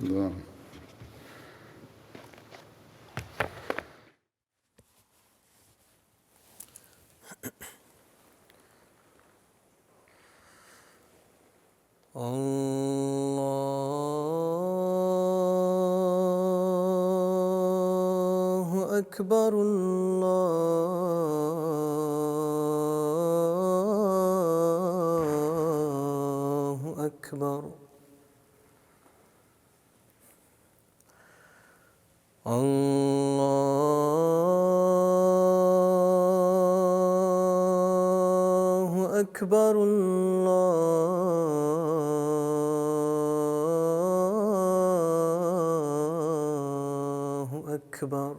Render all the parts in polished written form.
دعا اللہ اکبر اللہ اکبر اللہ اکبر اللہ اکبر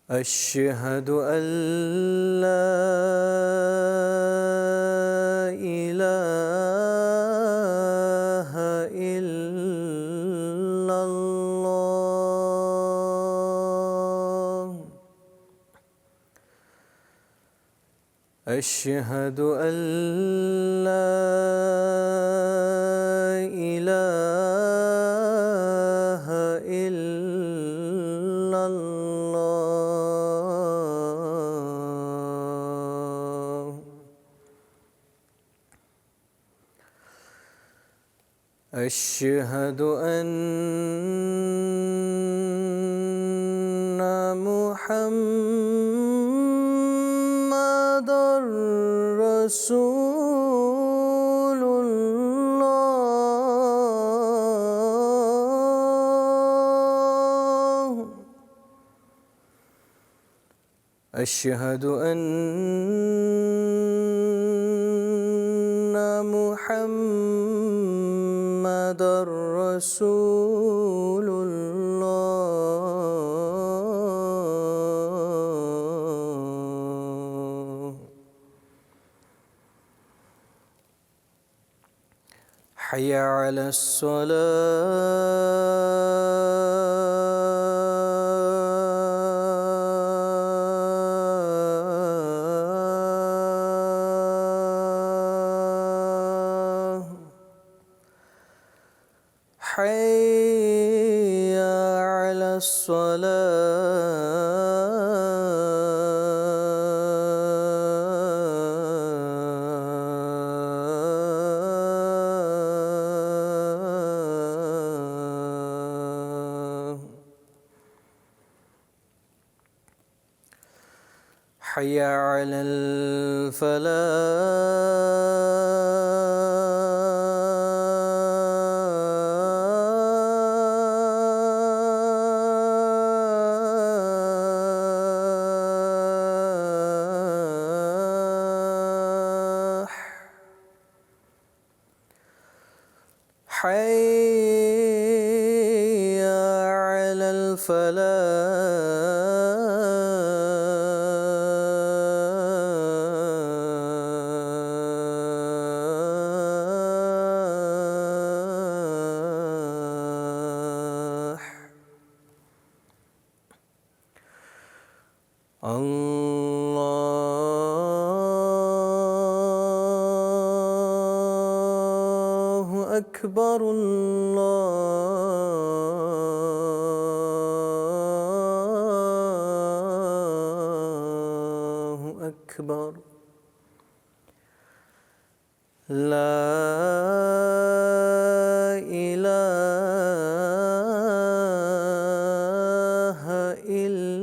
اشہد ان لا الہ الا اللہ اشہد ان لا الہ الا اللہ اشہد ان محمد رسول اللہ اشہد ان محمد رسول اللہ حی علی الصلاة حی علی الصلاة حی علی الفلاح حی علی الفلاح اللہ اکبر اللہ اکبر لا الہ الا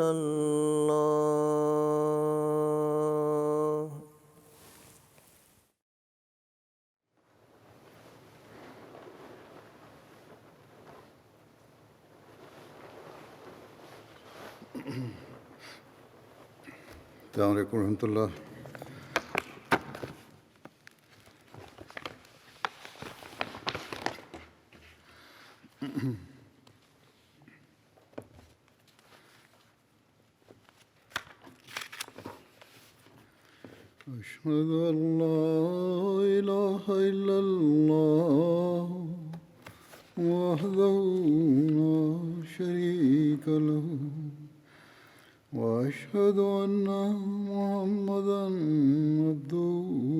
اللہ السلام علیکم ورحمۃ اللہ. أشهد أن لا إله إلا الله وحده لا شريك له وأشهد أن محمدا عبده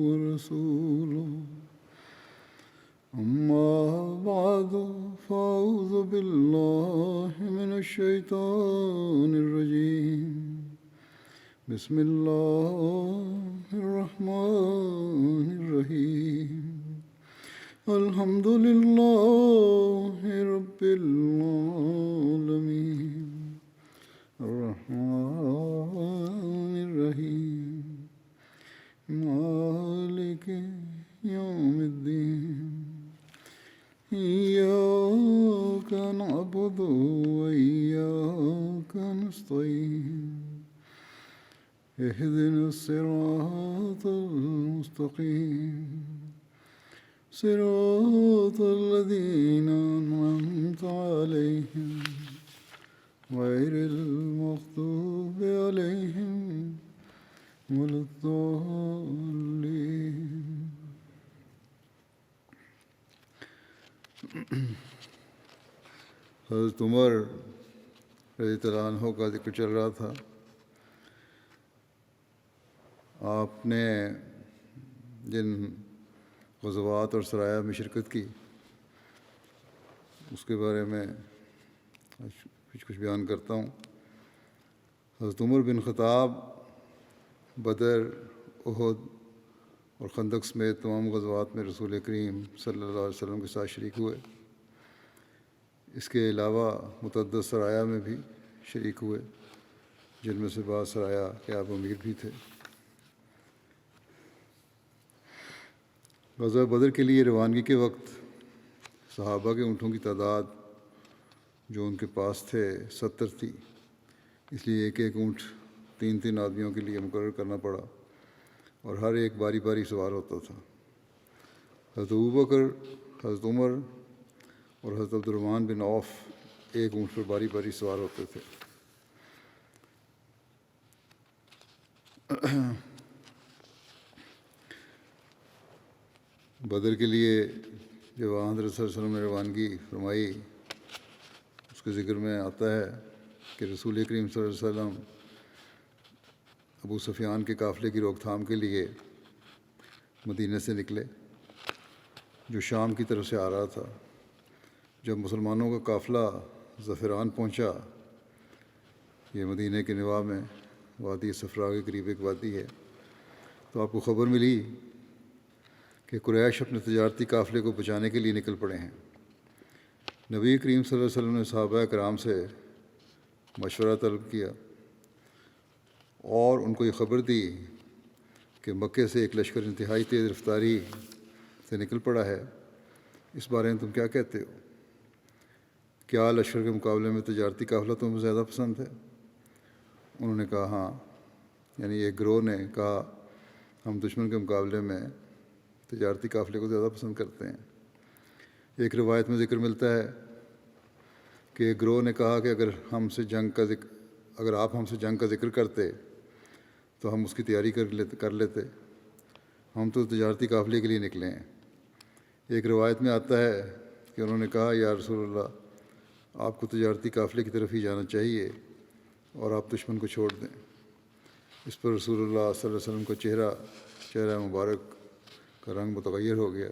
ورسوله أما بعد فأعوذ بالله من الشيطان الرجيم بسم الله الرحمن الرحيم الحمد لله رب العالمين الرحمن الرحيم مالك يوم الدين إياك نعبد وإياك نستعين اهدنا الصراط المستقيم صراط الذين أنعمت عليهم غير المغضوب عليهم ولا الضالين. حضرت عمر رضی اللہ عنہ کا ذکر چل رہا تھا. آپ نے جن غزوات اور سرایا میں شرکت کی اس کے بارے میں کچھ بیان کرتا ہوں. حضرت عمر بن خطاب بدر، احد اور خندق سمیت تمام غزوات میں رسول کریم صلی اللہ علیہ وسلم کے ساتھ شریک ہوئے. اس کے علاوہ متعدد سرایا میں بھی شریک ہوئے، جن میں سے بعض سرایا کے آپ امیر بھی تھے. غزوہ بدر کے لیے روانگی کے وقت صحابہ کے اونٹوں کی تعداد جو ان کے پاس تھے 70 تھی، اس لیے ایک ایک اونٹ 3 آدمیوں کے لیے مقرر کرنا پڑا اور ہر ایک باری باری سوار ہوتا تھا. حضرت ابوبکر، حضرت عمر اور حضرت عبد الرحمن بن عوف ایک اونٹ پر باری باری سوار ہوتے تھے. بدر کے لیے جب حضرت صلی اللہ علیہ وسلم نے روانگی فرمائی، اس کے ذکر میں آتا ہے کہ رسول کریم صلی اللہ علیہ وسلم ابو سفیان کے قافلے کی روک تھام کے لیے مدینہ سے نکلے جو شام کی طرف سے آ رہا تھا. جب مسلمانوں کا قافلہ ظفران پہنچا، یہ مدینہ کے نواح میں وادی صفرا کے قریب ایک وادی ہے، تو آپ کو خبر ملی کہ قریش اپنے تجارتی قافلے کو بچانے کے لیے نکل پڑے ہیں. نبی کریم صلی اللہ علیہ وسلم نے صحابہ کرام سے مشورہ طلب کیا اور ان کو یہ خبر دی کہ مکے سے ایک لشکر انتہائی تیز رفتاری سے نکل پڑا ہے. اس بارے میں تم کیا کہتے ہو؟ کیا لشکر کے مقابلے میں تجارتی قافلہ تمہیں زیادہ پسند ہے؟ انہوں نے کہا ہاں، یعنی ایک گروہ نے کہا ہم دشمن کے مقابلے میں تجارتی قافلے کو زیادہ پسند کرتے ہیں. ایک روایت میں ذکر ملتا ہے کہ ایک گروہ نے کہا کہ اگر آپ ہم سے جنگ کا ذکر کرتے تو ہم اس کی تیاری کر لیتے، ہم تو تجارتی قافلے کے لیے نکلے ہیں. ایک روایت میں آتا ہے کہ انہوں نے کہا یا رسول اللہ، آپ کو تجارتی قافلے کی طرف ہی جانا چاہیے اور آپ دشمن کو چھوڑ دیں. اس پر رسول اللہ صلی اللہ علیہ وسلم کا چہرہ مبارک کا رنگ متغیر ہو گیا.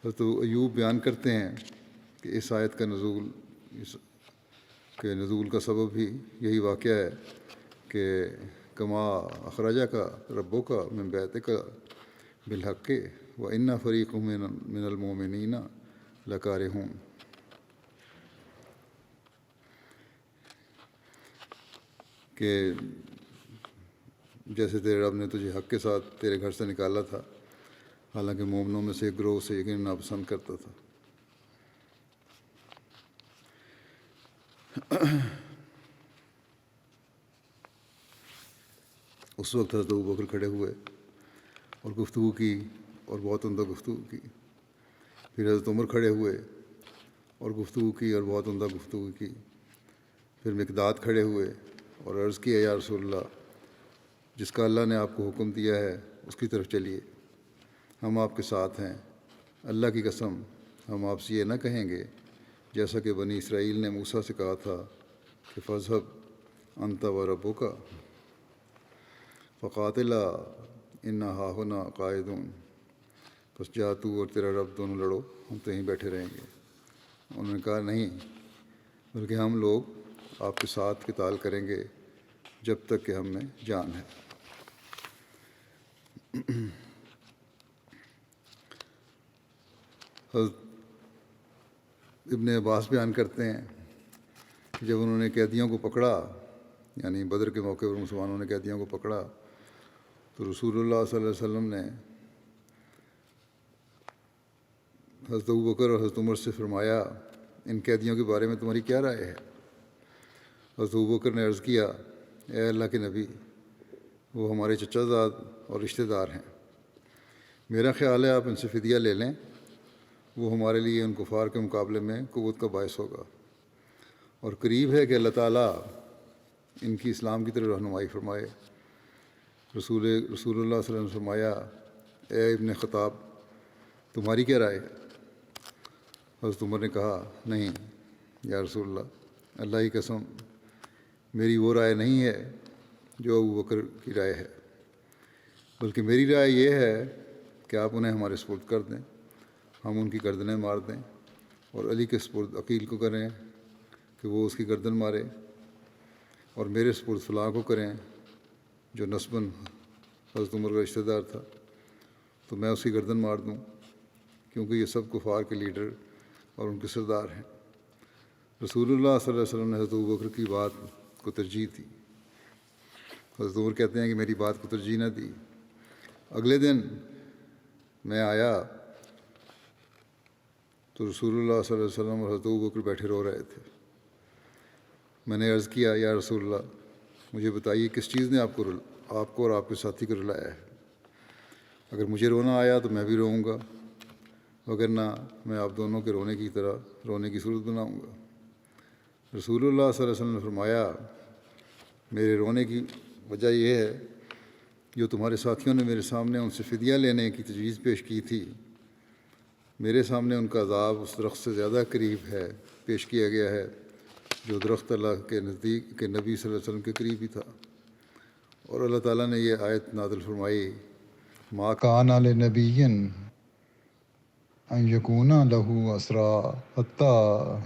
حضرت ایوب بیان کرتے ہیں کہ اس آیت کا نزول کا سبب بھی یہی واقعہ ہے کہ کما اخراجہ کا ربوں کا من بیتک بالحق وان فریق من المؤمنین لکارہون. کہ جیسے تیرے رب نے تجھے حق کے ساتھ تیرے گھر سے نکالا تھا، حالانکہ مومنوں میں سے ایک گروہ سے یقیناً ناپسند کرتا تھا. اس وقت حضرت ابوبکر کھڑے ہوئے اور گفتگو کی اور بہت عمدہ گفتگو کی. پھر حضرت عمر کھڑے ہوئے اور گفتگو کی اور بہت عمدہ گفتگو کی. پھر مقداد کھڑے ہوئے اور عرض کیا یا رسول اللہ، جس کا اللہ نے آپ کو حکم دیا ہے اس کی طرف چلیے، ہم آپ کے ساتھ ہیں. اللہ کی قسم ہم آپ سے یہ نہ کہیں گے جیسا کہ بنی اسرائیل نے موسیٰ سے کہا تھا کہ فاذهب انت وربک فقاتلا انا ہاہنا قاعدون. بس جا تو اور تیرا رب دونوں لڑو، ہم تو یہیں بیٹھے رہیں گے۔ انہوں نے کہا نہیں، بلکہ ہم لوگ آپ کے ساتھ قتال کریں گے جب تک کہ ہم میں جان ہے۔ حضرت ابن عباس بیان کرتے ہیں کہ جب انہوں نے قیدیوں کو پکڑا، یعنی بدر کے موقع پر مسلمانوں نے قیدیوں کو پکڑا، تو رسول اللہ صلی اللہ علیہ وسلم نے حضرت ابوبکر اور حضرت عمر سے فرمایا ان قیدیوں کے بارے میں تمہاری کیا رائے ہے؟ حضرت ابوبکر نے عرض کیا اے اللہ کے نبی، وہ ہمارے چچا زاد اور رشتہ دار ہیں، میرا خیال ہے آپ ان سے فدیہ لے لیں، وہ ہمارے لیے ان کفار کے مقابلے میں قوت کا باعث ہوگا، اور قریب ہے کہ اللہ تعالیٰ ان کی اسلام کی طرف رہنمائی فرمائے۔ رسول اللہ صلی اللہ علیہ وسلم نے فرمایا اے ابن خطاب، تمہاری کیا رائے ہے؟ حضرت عمر نے کہا نہیں یا رسول اللہ، اللہ کی قسم میری وہ رائے نہیں ہے جو ابوبکر کی رائے ہے، بلکہ میری رائے یہ ہے کہ آپ انہیں ہمارے سپرد کر دیں، ہم ان کی گردنیں مار دیں، اور علی کے سپرد عقیل کو کریں کہ وہ اس کی گردن مارے، اور میرے سپرد فلاں کو کریں جو نسباً حضرت عمر کا رشتہ دار تھا، تو میں اس کی گردن مار دوں، کیونکہ یہ سب کفار کے لیڈر اور ان کے سردار ہیں۔ رسول اللہ صلی اللہ علیہ وسلم نے حضرت ابوبکر کی بات کو ترجیح دی۔ حضرت عمر کہتے ہیں کہ میری بات کو ترجیح نہ دی۔ اگلے دن میں آیا تو رسول اللہ صلی اللہ علیہ وسلم اور حضرت ابوبکر بیٹھے رو رہے تھے۔ میں نے عرض کیا یا رسول اللہ، مجھے بتائیے کس چیز نے آپ کو اور آپ کے ساتھی کو رلایا ہے؟ اگر مجھے رونا آیا تو میں بھی روؤں گا، وگرنہ میں آپ دونوں کے رونے کی طرح رونے کی صورت بناؤں گا۔ رسول اللہ صلی اللہ علیہ وسلم نے فرمایا میرے رونے کی وجہ یہ ہے جو تمہارے ساتھیوں نے میرے سامنے ان سے فدیہ لینے کی تجویز پیش کی تھی، میرے سامنے ان کا عذاب اس درخت سے زیادہ قریب ہے پیش کیا گیا ہے جو درخت اللہ کے نزدیک کے نبی صلی اللہ علیہ وسلم کے قریب ہی تھا، اور اللہ تعالیٰ نے یہ آیت نازل فرمائی ما کان لنبی ان یکون لہ اسریٰ حتی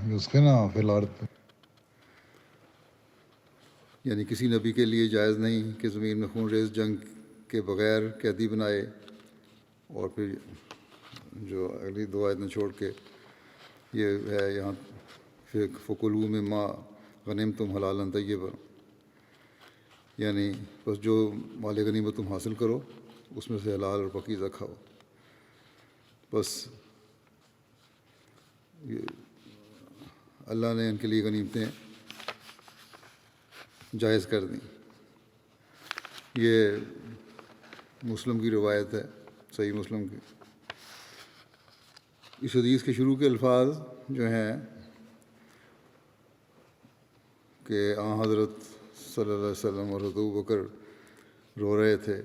یثخن فی الارض، یعنی کسی نبی کے لیے جائز نہیں کہ زمین میں خون ریز جنگ کے بغیر قیدی بنائے، اور پھر جو اگلی دو آیتیں چھوڑ کے یہ ہے یہاں فکلوا مما غنمتم حلالا طیبا، یعنی بس جو مال غنیمت تم حاصل کرو اس میں سے حلال اور پاکیزہ کھاؤ۔ بس اللہ نے ان کے لیے غنیمتیں جائز کر دیں۔ یہ مسلم کی روایت ہے، صحیح مسلم کی۔ اس حدیث کے شروع کے الفاظ جو ہیں کہ حضرت صلی اللہ علیہ وسلم اور حضرت ابوبکر رو رہے تھے،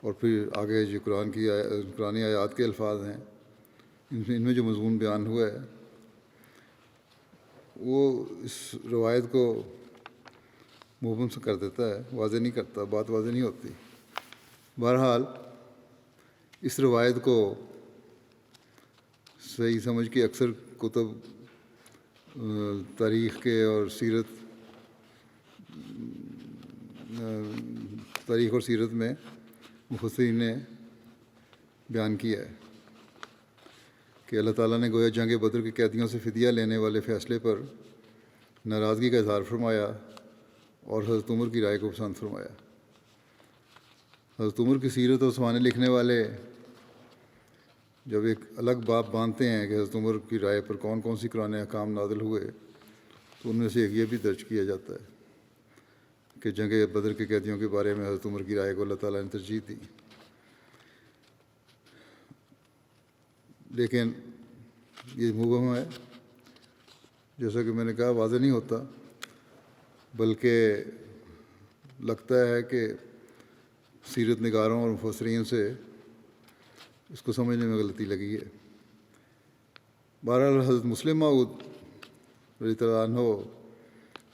اور پھر آگے جو قرآنی آیات کے الفاظ ہیں ان میں جو مضمون بیان ہوا ہے وہ اس روایت کو مبہم سے کر دیتا ہے، واضح نہیں کرتا، بات واضح نہیں ہوتی۔ بہرحال اس روایت کو صحیح سمجھ کے اکثر کتب تاریخ اور سیرت میں مفسرین نے بیان کیا ہے کہ اللہ تعالیٰ نے گویا جنگ بدر کے قیدیوں سے فدیہ لینے والے فیصلے پر ناراضگی کا اظہار فرمایا اور حضرت عمر کی رائے کو پسند فرمایا۔ حضرت عمر کی سیرت اور سوانح لکھنے والے جب ایک الگ باب باندھتے ہیں کہ حضرت عمر کی رائے پر کون کون سی قرآن احکام نازل ہوئے، تو ان میں سے ایک یہ بھی درج کیا جاتا ہے کہ جنگ بدر کے قیدیوں کے بارے میں حضرت عمر کی رائے کو اللہ تعالیٰ نے ترجیح دی۔ لیکن یہ مبہم ہے، جیسا کہ میں نے کہا واضح نہیں ہوتا، بلکہ لگتا ہے کہ سیرت نگاروں اور مفسرین سے اس کو سمجھنے میں غلطی لگی ہے۔ بہرحال حضرت مسلم موعود رضی اللہ عنہ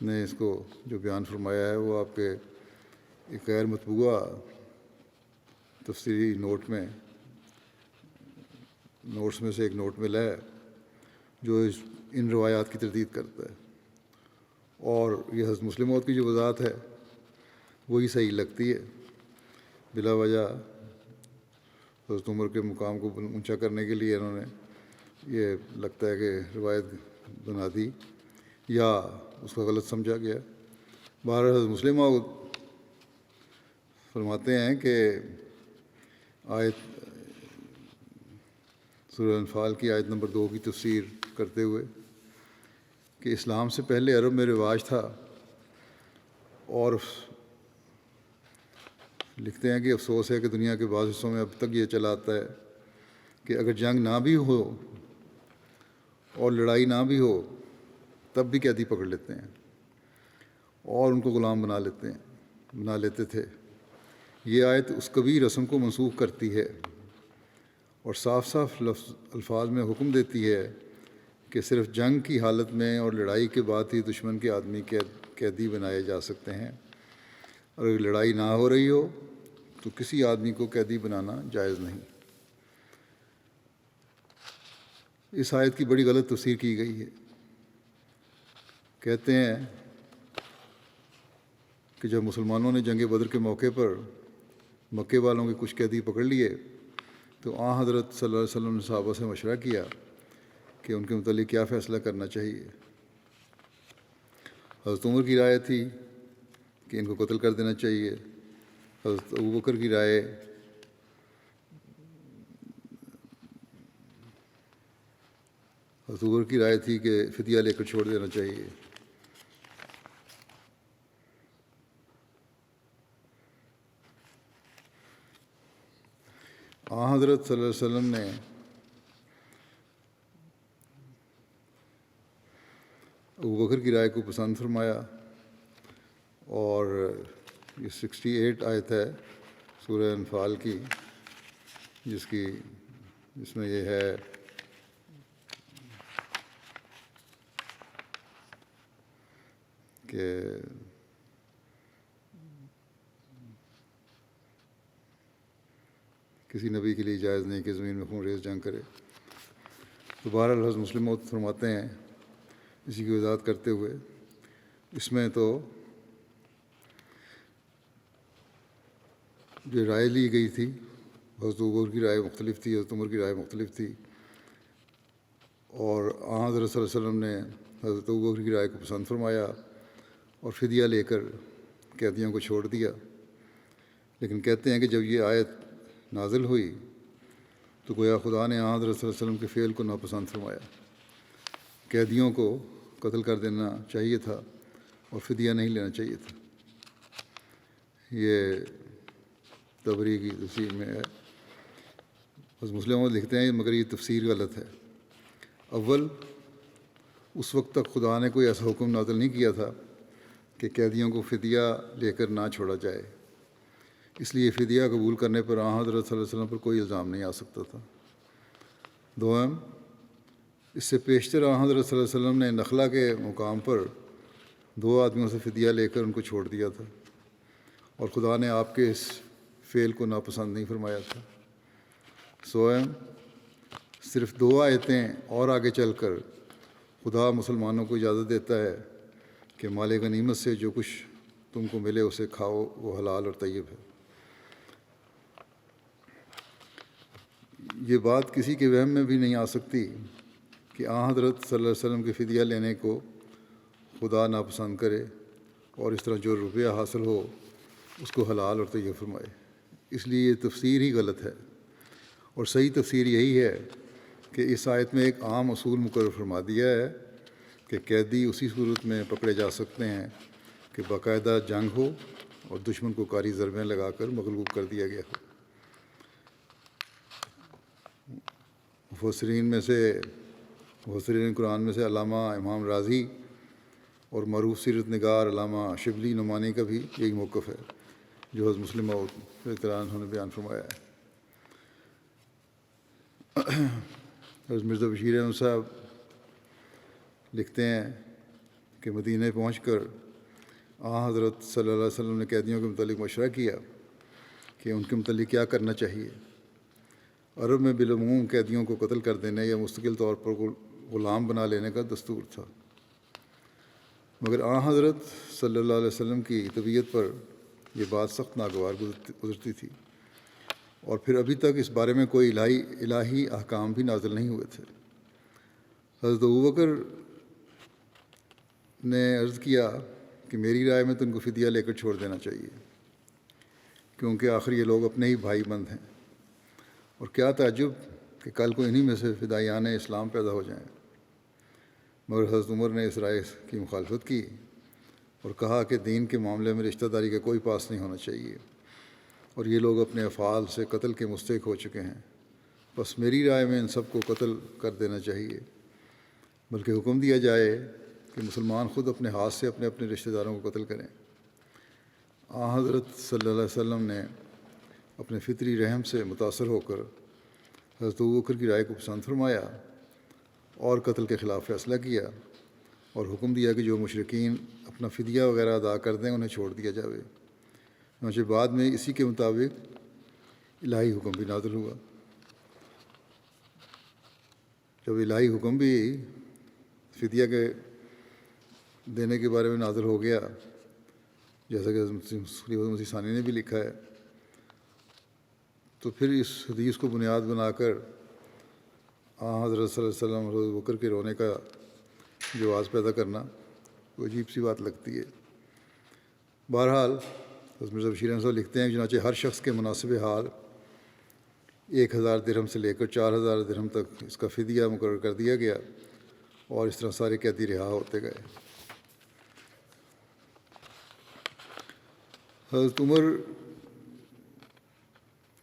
نے اس کو جو بیان فرمایا ہے وہ آپ کے ایک غیر مطبوعہ تفسیری نوٹ میں نوٹس میں سے ایک نوٹ ملا ہے جو ان روایات کی تردید کرتا ہے، اور یہ حضرت مسلم موعود کی جو وضاحت ہے وہی صحیح لگتی ہے۔ بلا وجہ حضرت عمر کے مقام کو اونچا کرنے کے لیے انہوں نے یہ لگتا ہے کہ روایت بنا دی یا اس کا غلط سمجھا گیا۔ بہرحال حضرت مسلم موعود فرماتے ہیں کہ آیت سورہ انفال کی آیت نمبر 2 کی تفسیر کرتے ہوئے کہ اسلام سے پہلے عرب میں رواج تھا، اور لکھتے ہیں کہ افسوس ہے کہ دنیا کے بعض حصوں میں اب تک یہ چلا آتا ہے کہ اگر جنگ نہ بھی ہو اور لڑائی نہ بھی ہو تب بھی قیدی پکڑ لیتے ہیں اور ان کو غلام بنا لیتے تھے۔ یہ آیت اس کبھی رسم کو منسوخ کرتی ہے اور صاف صاف الفاظ میں حکم دیتی ہے کہ صرف جنگ کی حالت میں اور لڑائی کے بعد ہی دشمن کے آدمی قیدی بنائے جا سکتے ہیں، اور اگر لڑائی نہ ہو رہی ہو تو کسی آدمی کو قیدی بنانا جائز نہیں۔ اس آیت کی بڑی غلط تفسیر کی گئی ہے۔ کہتے ہیں کہ جب مسلمانوں نے جنگ بدر کے موقع پر مکے والوں کے کچھ قیدی پکڑ لیے تو حضرت صلی اللہ علیہ وسلم نے صحابہ سے مشورہ کیا کہ ان کے متعلق کیا فیصلہ کرنا چاہیے۔ حضرت عمر کی رائے تھی کہ ان کو قتل کر دینا چاہیے۔ حضرت ابوبکر کی رائے تھی کہ فدیہ لے کر چھوڑ دینا چاہیے۔ حضرت صلی اللہ علیہ وسلم نے ابوبکر کی رائے کو پسند فرمایا، اور یہ 68 آیت ہے سورہ انفال کی جس میں یہ ہے کہ کسی نبی کے لیے جائز نہیں کہ زمین میں خون ریز جنگ کرے۔ تو بہرحال حضرت مسلم موعود فرماتے ہیں اسی کی وضاحت کرتے ہوئے، اس میں تو جو رائے لی گئی تھی، حضرت ابوبکر کی رائے مختلف تھی، حضرت عمر کی رائے مختلف تھی، اور حضرت صلی اللہ علیہ وسلم نے حضرت ابوبکر کی رائے کو پسند فرمایا اور فدیہ لے کر قیدیوں کو چھوڑ دیا۔ لیکن کہتے ہیں کہ جب یہ آیت نازل ہوئی تو گویا خدا نے حضرت صلی اللہ علیہ وسلم کے فعل کو ناپسند فرمایا۔ قیدیوں کو قتل کر دینا چاہیے تھا اور فدیہ نہیں لینا چاہیے تھا۔ یہ تبری کی تفسیر میں ہے۔ بس مسلم لکھتے ہیں مگر یہ تفسیر غلط ہے۔ اول، اس وقت تک خدا نے کوئی ایسا حکم نازل نہیں کیا تھا کہ قیدیوں کو فدیہ لے کر نہ چھوڑا جائے، اس لیے فدیہ قبول کرنے پر حضرت صلی اللہ علیہ وسلم پر کوئی الزام نہیں آ سکتا تھا۔ دوم، اس سے پیشتر حضرت صلی اللہ علیہ وسلم نے نخلا کے مقام پر 2 آدمیوں سے فدیہ لے کر ان کو چھوڑ دیا تھا، اور خدا نے آپ کے اس فعل کو ناپسند نہیں فرمایا تھا۔ سوم، صرف 2 آیتیں اور آگے چل کر خدا مسلمانوں کو اجازت دیتا ہے کہ مال غنیمت سے جو کچھ تم کو ملے اسے کھاؤ، وہ حلال اور طیب ہے۔ یہ بات کسی کے وہم میں بھی نہیں آ سکتی کہ حضرت صلی اللہ علیہ وسلم کے فدیہ لینے کو خدا ناپسند کرے اور اس طرح جو روپیہ حاصل ہو اس کو حلال اور طیب فرمائے۔ اس لیے یہ تفسیر ہی غلط ہے، اور صحیح تفسیر یہی ہے کہ اس آیت میں ایک عام اصول مقرر فرما دیا ہے کہ قیدی اسی صورت میں پکڑے جا سکتے ہیں کہ باقاعدہ جنگ ہو اور دشمن کو کاری ضربیں لگا کر مغلوب کر دیا گیا ہو۔ مفسرین قرآن میں سے علامہ امام رازی اور معروف سیرت نگار علامہ شبلی نعمانی کا بھی یہی موقف ہے جو حضرت مسلم موعود رضی اللہ عنہ نے بیان فرمایا ہے۔ حضرت مرزا بشیر احمد صاحب لکھتے ہیں کہ مدینہ پہنچ کر حضرت صلی اللہ علیہ وسلم نے قیدیوں کے متعلق مشورہ کیا کہ ان کے متعلق کیا کرنا چاہیے۔ عرب میں بالعموم قیدیوں کو قتل کر دینے یا مستقل طور پر غلام بنا لینے کا دستور تھا، مگر حضرت صلی اللہ علیہ وسلم کی طبیعت پر یہ بات سخت ناگوار گزرتی تھی، اور پھر ابھی تک اس بارے میں کوئی الہی احکام بھی نازل نہیں ہوئے تھے۔ حضرت ابوبکر نے عرض کیا کہ میری رائے میں تو ان کو فدیہ لے کر چھوڑ دینا چاہیے، کیونکہ آخر یہ لوگ اپنے ہی بھائی بند ہیں، اور کیا تعجب کہ کل کو انہی میں سے فدائیان اسلام پیدا ہو جائیں۔ مگر حضرت عمر نے اس رائے کی مخالفت کی اور کہا کہ دین کے معاملے میں رشتہ داری کا کوئی پاس نہیں ہونا چاہیے، اور یہ لوگ اپنے افعال سے قتل کے مستحق ہو چکے ہیں، بس میری رائے میں ان سب کو قتل کر دینا چاہیے، بلکہ حکم دیا جائے کہ مسلمان خود اپنے ہاتھ سے اپنے اپنے رشتہ داروں کو قتل کریں۔ حضرت صلی اللہ علیہ وسلم نے اپنے فطری رحم سے متاثر ہو کر حضرت ابوبکر کی رائے کو پسند فرمایا اور قتل کے خلاف فیصلہ کیا، اور حکم دیا کہ جو مشرکین اپنا فدیہ وغیرہ ادا کر دیں انہیں چھوڑ دیا جاوے۔ چنانچہ بعد میں اسی کے مطابق الہی حکم بھی نازل ہوا۔ جب الہی حکم بھی فدیہ کے دینے کے بارے میں نازل ہو گیا، جیسا کہ خلیفہ مسیح ثانی نے بھی لکھا ہے، تو پھر اس حدیث کو بنیاد بنا کر حضرت صلی اللہ علیہ وسلم اور ابوبکر کے رونے کا جواز پیدا کرنا کوئی عجیب سی بات لگتی ہے۔ بہرحال حضرت مرزا بشیر احمد صاحب لکھتے ہیں کہ چنانچہ ہر شخص کے مناسب حال 1000 درہم سے لے کر 4000 درہم تک اس کا فدیہ مقرر کر دیا گیا، اور اس طرح سارے قیدی رہا ہوتے گئے۔ حضرت عمر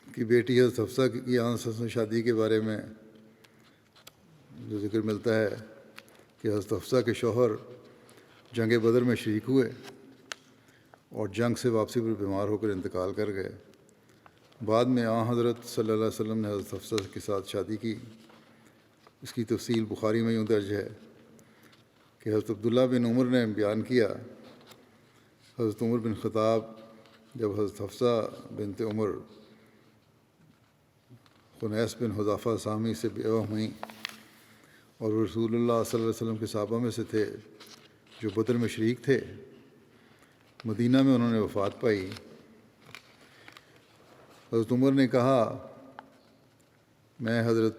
کی بیٹی حضرت حفصہ کی سے شادی کے بارے میں جو ذکر ملتا ہے کہ حضرت حفصہ کے شوہر جنگ بدر میں شریک ہوئے اور جنگ سے واپسی پر بیمار ہو کر انتقال کر گئے۔ بعد میں حضرت صلی اللہ علیہ وسلم نے حضرت حفصہ کے ساتھ شادی کی۔ اس کی تفصیل بخاری میں یوں درج ہے کہ حضرت عبداللہ بن عمر نے بیان کیا، حضرت عمر بن خطاب جب حضرت حفصہ بنت عمر خنیس بن حذافہ سامی سے بیوہ ہوئیں، اور وہ رسول اللہ صلی اللہ علیہ وسلم کے صحابہ میں سے تھے جو بدر میں شریک تھے، مدینہ میں انہوں نے وفات پائی۔ حضرت عمر نے کہا، میں حضرت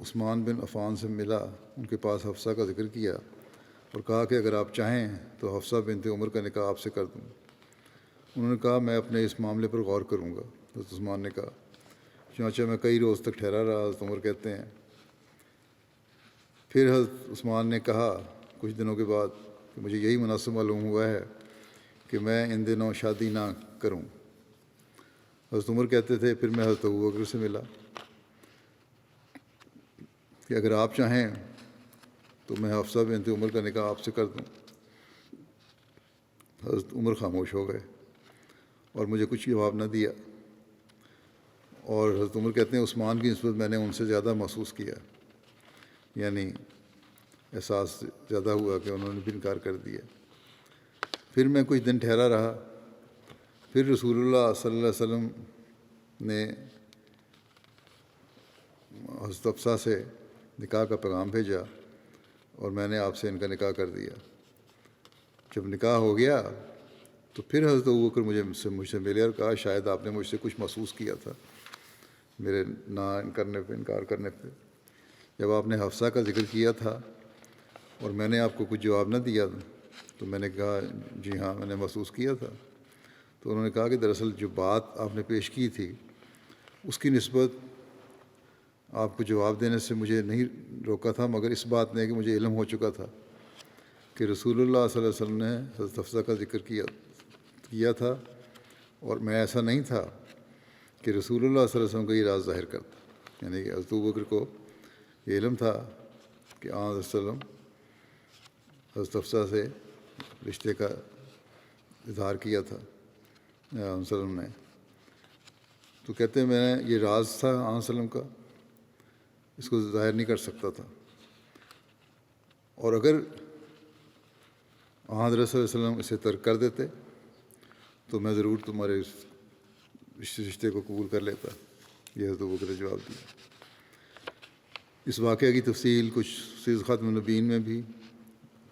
عثمان بن عفان سے ملا، ان کے پاس حفصہ کا ذکر کیا اور کہا کہ اگر آپ چاہیں تو حفصہ بنت عمر کا نکاح آپ سے کر دوں۔ انہوں نے کہا میں اپنے اس معاملے پر غور کروں گا۔ حضرت عثمان نے کہا، چنانچہ میں کئی روز تک ٹھہرا رہا۔ حضرت عمر کہتے ہیں پھر حضرت عثمان نے کہا کچھ دنوں کے بعد کہ مجھے یہی مناسب معلوم ہوا ہے کہ میں ان دنوں شادی نہ کروں۔ حضرت عمر کہتے تھے پھر میں حضرت ابوبکر سے ملا کہ اگر آپ چاہیں تو میں حفصہ بنت عمر کا نکاح آپ سے کر دوں۔ حضرت عمر خاموش ہو گئے اور مجھے کچھ جواب نہ دیا، اور حضرت عمر کہتے ہیں عثمان کی نسبت میں نے ان سے زیادہ محسوس کیا، یعنی احساس زیادہ ہوا کہ انہوں نے بھی انکار کر دیا۔ پھر میں کچھ دن ٹھہرا رہا، پھر رسول اللہ صلی اللہ علیہ وسلم نے حضرت حفصہ سے نکاح کا پیغام بھیجا اور میں نے آپ سے ان کا نکاح کر دیا۔ جب نکاح ہو گیا تو پھر حضرت ابوبکر مجھ سے ملے اور کہا شاید آپ نے مجھ سے کچھ محسوس کیا تھا میرے انکار کرنے پہ، جب آپ نے حفصہ کا ذکر کیا تھا اور میں نے آپ کو کچھ جواب نہ دیا تو میں نے کہا جی ہاں میں نے محسوس کیا تھا۔ تو انہوں نے کہا کہ دراصل جو بات آپ نے پیش کی تھی اس کی نسبت آپ کو جواب دینے سے مجھے نہیں روکا تھا، مگر اس بات نے کہ مجھے علم ہو چکا تھا کہ رسول اللہ صلی اللہ علیہ وسلم نے حضرت حفصہ کا ذکر کیا تھا، اور میں ایسا نہیں تھا کہ رسول اللہ صلی اللہ علیہ وسلم کا یہ راز ظاہر کرتا، یعنی کہ حضرت ابوبکر کو یہ علم تھا کہ حضرت وسلم حضرت حفصہ سے رشتے کا اظہار کیا تھا وسلم نے۔ تو کہتے ہیں میں یہ راز تھا وسلم کا، اس کو ظاہر نہیں کر سکتا تھا، اور اگر حضرت صلی اللہ علیہ وسلم اسے ترک کر دیتے تو میں ضرور تمہارے اس رشتے کو قبول کر لیتا۔ یہ حضرت ابوبکر نے جواب دیا۔ اس واقعہ کی تفصیل کچھ سیز خاتم النبیین میں بھی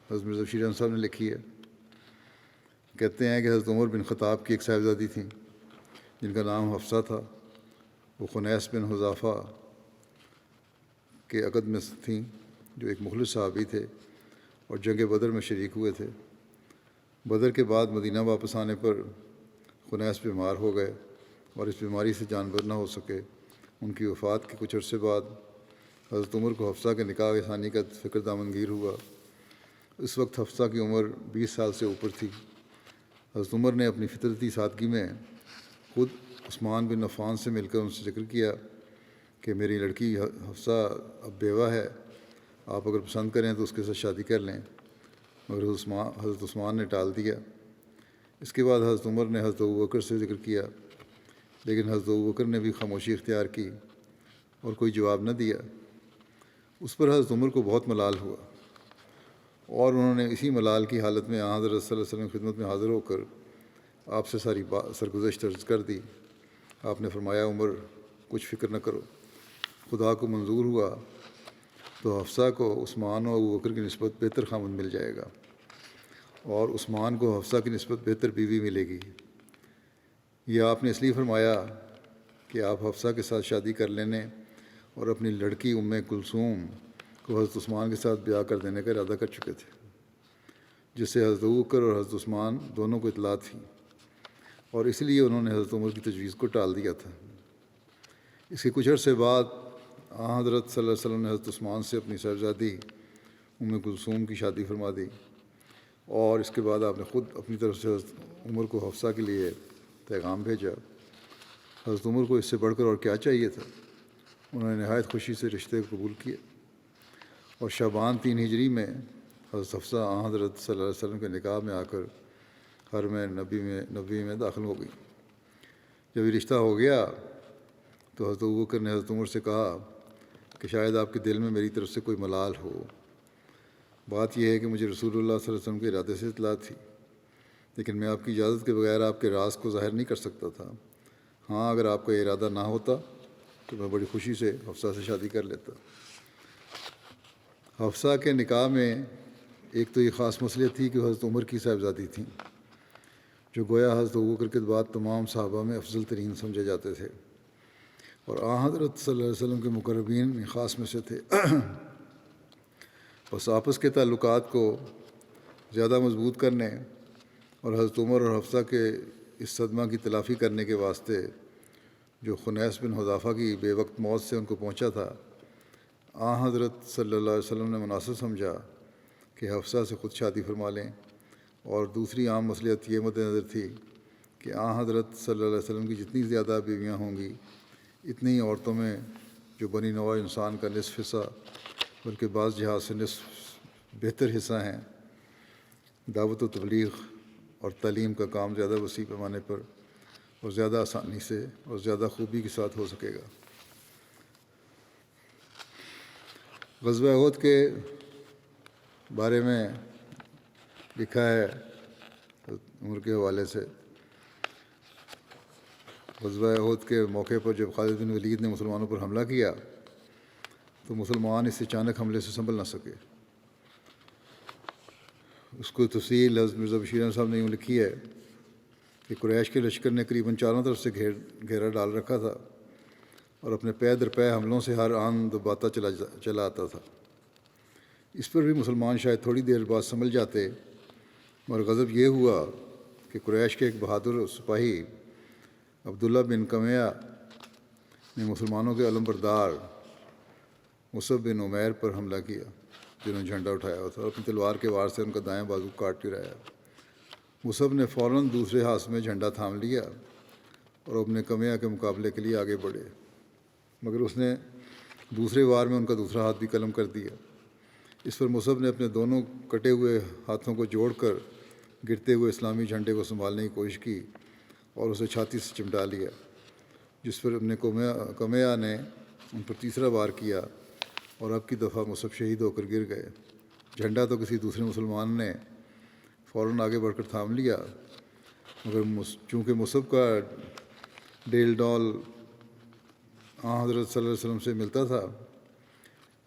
حضرت مرزا بشیر احمد صاحب نے لکھی ہے۔ کہتے ہیں کہ حضرت عمر بن خطاب کی ایک صاحبزادی تھیں جن کا نام حفصہ تھا۔ وہ خنیس بن حذافہ کے عقد میں تھیں، جو ایک مخلص صحابی تھے اور جنگ بدر میں شریک ہوئے تھے۔ بدر کے بعد مدینہ واپس آنے پر خنیس بیمار ہو گئے اور اس بیماری سے جانبر نہ ہو سکے۔ ان کی وفات کے کچھ عرصے بعد حضرت عمر کو حفصہ کے نکاح ثانی کا فکر دامنگیر ہوا۔ اس وقت حفصہ کی عمر 20 سال سے اوپر تھی۔ حضرت عمر نے اپنی فطرتی سادگی میں خود عثمان بن عفان سے مل کر ان سے ذکر کیا کہ میری لڑکی حفصہ اب بیوہ ہے، آپ اگر پسند کریں تو اس کے ساتھ شادی کر لیں، مگر حضرت عثمان نے ٹال دیا۔ اس کے بعد حضرت عمر نے حضرت ابوبکر سے ذکر کیا، لیکن حضرت ابوبکر نے بھی خاموشی اختیار کی اور کوئی جواب نہ دیا۔ اس پر حضرت عمر کو بہت ملال ہوا اور انہوں نے اسی ملال کی حالت میں حضرت صلی اللہ علیہ وسلم کی خدمت میں حاضر ہو کر آپ سے ساری سرگزشت عرض کر دی۔ آپ نے فرمایا، عمر کچھ فکر نہ کرو، خدا کو منظور ہوا تو حفصہ کو عثمان و ابوبکر کی نسبت بہتر خامند مل جائے گا، اور عثمان کو حفصہ کی نسبت بہتر بیوی ملے گی۔ یہ آپ نے اس لیے فرمایا کہ آپ حفصہ کے ساتھ شادی کر لینے اور اپنی لڑکی ام کلثوم کو حضرت عثمان کے ساتھ بیاہ کر دینے کا ارادہ کر چکے تھے، جس سے حضرت ابوبکر اور حضرت عثمان دونوں کو اطلاع تھی، اور اس لیے انہوں نے حضرت عمر کی تجویز کو ٹال دیا تھا۔ اس کے کچھ عرصے بعد حضرت صلی اللہ علیہ وسلم نے حضرت عثمان سے اپنی صاحبزادی ام کلثوم کی شادی فرما دی، اور اس کے بعد آپ نے خود اپنی طرف سے حضرت عمر کو حفصہ کے لیے پیغام بھیجا۔ حضرت عمر کو اس سے بڑھ کر اور کیا چاہیے تھا؟ انہوں نے نہایت خوشی سے رشتے کو قبول کیا، اور شعبان 3 ہجری میں حضرت حفصہ حضرت صلی اللہ علیہ وسلم کے نکاح میں آ کر حرم نبوی میں داخل ہو گئی۔ جب یہ رشتہ ہو گیا تو حضرت ابوبکر نے حضرت عمر سے کہا کہ شاید آپ کے دل میں میری طرف سے کوئی ملال ہو۔ بات یہ ہے کہ مجھے رسول اللہ صلی اللہ علیہ وسلم کے ارادے سے اطلاع تھی، لیکن میں آپ کی اجازت کے بغیر آپ کے راز کو ظاہر نہیں کر سکتا تھا۔ ہاں، اگر آپ کا ارادہ نہ ہوتا تو میں بڑی خوشی سے حفصہ سے شادی کر لیتا۔ حفصہ کے نکاح میں ایک تو یہ خاص مصلحت تھی کہ وہ حضرت عمر کی صاحبزادی تھیں، جو گویا حضرت ابوبکر کے بعد تمام صحابہ میں افضل ترین سمجھے جاتے تھے، اور حضرت صلی اللہ علیہ وسلم کے مقربین میں خاص میں سے تھے۔ بس آپس کے تعلقات کو زیادہ مضبوط کرنے اور حضرت عمر اور حفصہ کے اس صدمہ کی تلافی کرنے کے واسطے جو خنیس بن حذافہ کی بے وقت موت سے ان کو پہنچا تھا، حضرت صلی اللہ علیہ وسلم نے مناسب سمجھا کہ حفصہ سے خود شادی فرما لیں، اور دوسری عام مصلحت یہ مد نظر تھی کہ حضرت صلی اللہ علیہ وسلم کی جتنی زیادہ بیویاں ہوں گی، اتنی عورتوں میں جو بنی نوع انسان کا نصف حصہ بلکہ بعض جہاز سے نصف بہتر حصہ ہیں، دعوت و تبلیغ اور تعلیم کا کام زیادہ وسیع پیمانے پر اور زیادہ آسانی سے اور زیادہ خوبی کے ساتھ ہو سکے گا۔ غزوہ احد کے بارے میں لکھا ہے عمر کے حوالے سے، غزوہ احد کے موقع پر جب خالد بن ولید نے مسلمانوں پر حملہ کیا تو مسلمان اس اچانک حملے سے سنبھل نہ سکے۔ اس کو تفصیل حضرت مرزا بشیر احمد صاحب نے یوں لکھی ہے کہ قریش کے لشکر نے قریباً چاروں طرف سے گھیرا ڈال رکھا تھا اور اپنے پے در پے حملوں سے ہر آن دباتا چلا آتا تھا۔ اس پر بھی مسلمان شاید تھوڑی دیر بعد سنبھل جاتے، مگر غضب یہ ہوا کہ قریش کے ایک بہادر سپاہی عبداللہ بن قمیہ نے مسلمانوں کے علم بردار مصعب بن عمیر پر حملہ کیا، جنہوں نے جھنڈا اٹھایا ہوا تھا، اور اپنی تلوار کے وار سے ان کا دائیں بازو کاٹ گرایا۔ مصعب نے فوراً دوسرے ہاتھ میں جھنڈا تھام لیا اور ابن قمیہ کے مقابلے کے لیے آگے بڑھے، مگر اس نے دوسرے وار میں ان کا دوسرا ہاتھ بھی قلم کر دیا۔ اس پر مصعب نے اپنے دونوں کٹے ہوئے ہاتھوں کو جوڑ کر گرتے ہوئے اسلامی جھنڈے کو سنبھالنے کی کوشش کی اور اسے چھاتی سے چمٹا لیا، جس پر ابن قمیہ نے ان پر تیسرا وار کیا اور اب کی دفعہ مصعب شہید ہو کر گر گئے۔ جھنڈا تو کسی دوسرے مسلمان نے فوراً آگے بڑھ کر تھام لیا، مگر چونکہ مصعب کا ڈیل ڈال حضرت صلی اللہ علیہ وسلم سے ملتا تھا،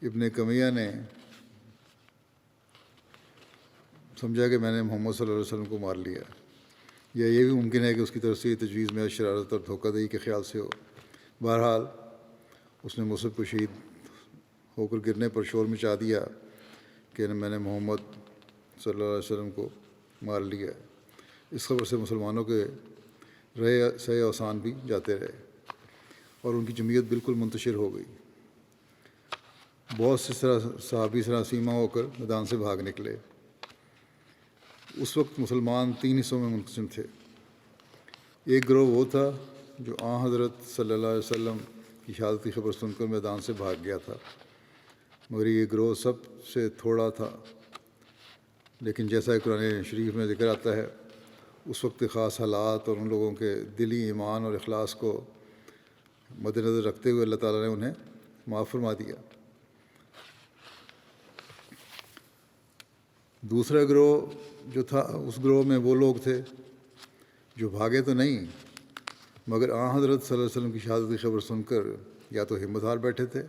ابن کمیہ نے سمجھا کہ میں نے محمد صلی اللہ علیہ وسلم کو مار لیا، یا یہ بھی ممکن ہے کہ اس کی طرف سے یہ تجویز میں شرارت اور دھوکہ دہی کے خیال سے ہو۔ بہرحال اس نے مصعب کو شہید ہو کر گرنے پر شور مچا دیا کہ میں نے محمد صلی اللہ علیہ وسلم کو مار لیا۔ اس خبر سے مسلمانوں کے رہے سہے اوسان بھی جاتے رہے اور ان کی جمعیت بالکل منتشر ہو گئی۔ بہت سے صحابی سراسیمہ ہو کر میدان سے بھاگ نکلے۔ اس وقت مسلمان 3 حصوں میں منقسم تھے۔ ایک گروہ وہ تھا جو حضرت صلی اللہ علیہ وسلم کی شہادت کی خبر سن کر میدان سے بھاگ گیا تھا، مگر یہ گروہ سب سے تھوڑا تھا، لیکن جیسا کہ قرآن شریف میں ذکر آتا ہے اس وقت کے خاص حالات اور ان لوگوں کے دلی ایمان اور اخلاص کو مد نظر رکھتے ہوئے اللہ تعالیٰ نے انہیں معاف فرما دیا۔ دوسرا گروہ جو تھا، اس گروہ میں وہ لوگ تھے جو بھاگے تو نہیں مگر حضرت صلی اللہ علیہ وسلم کی شہادت کی خبر سن کر یا تو ہمت ہار بیٹھے تھے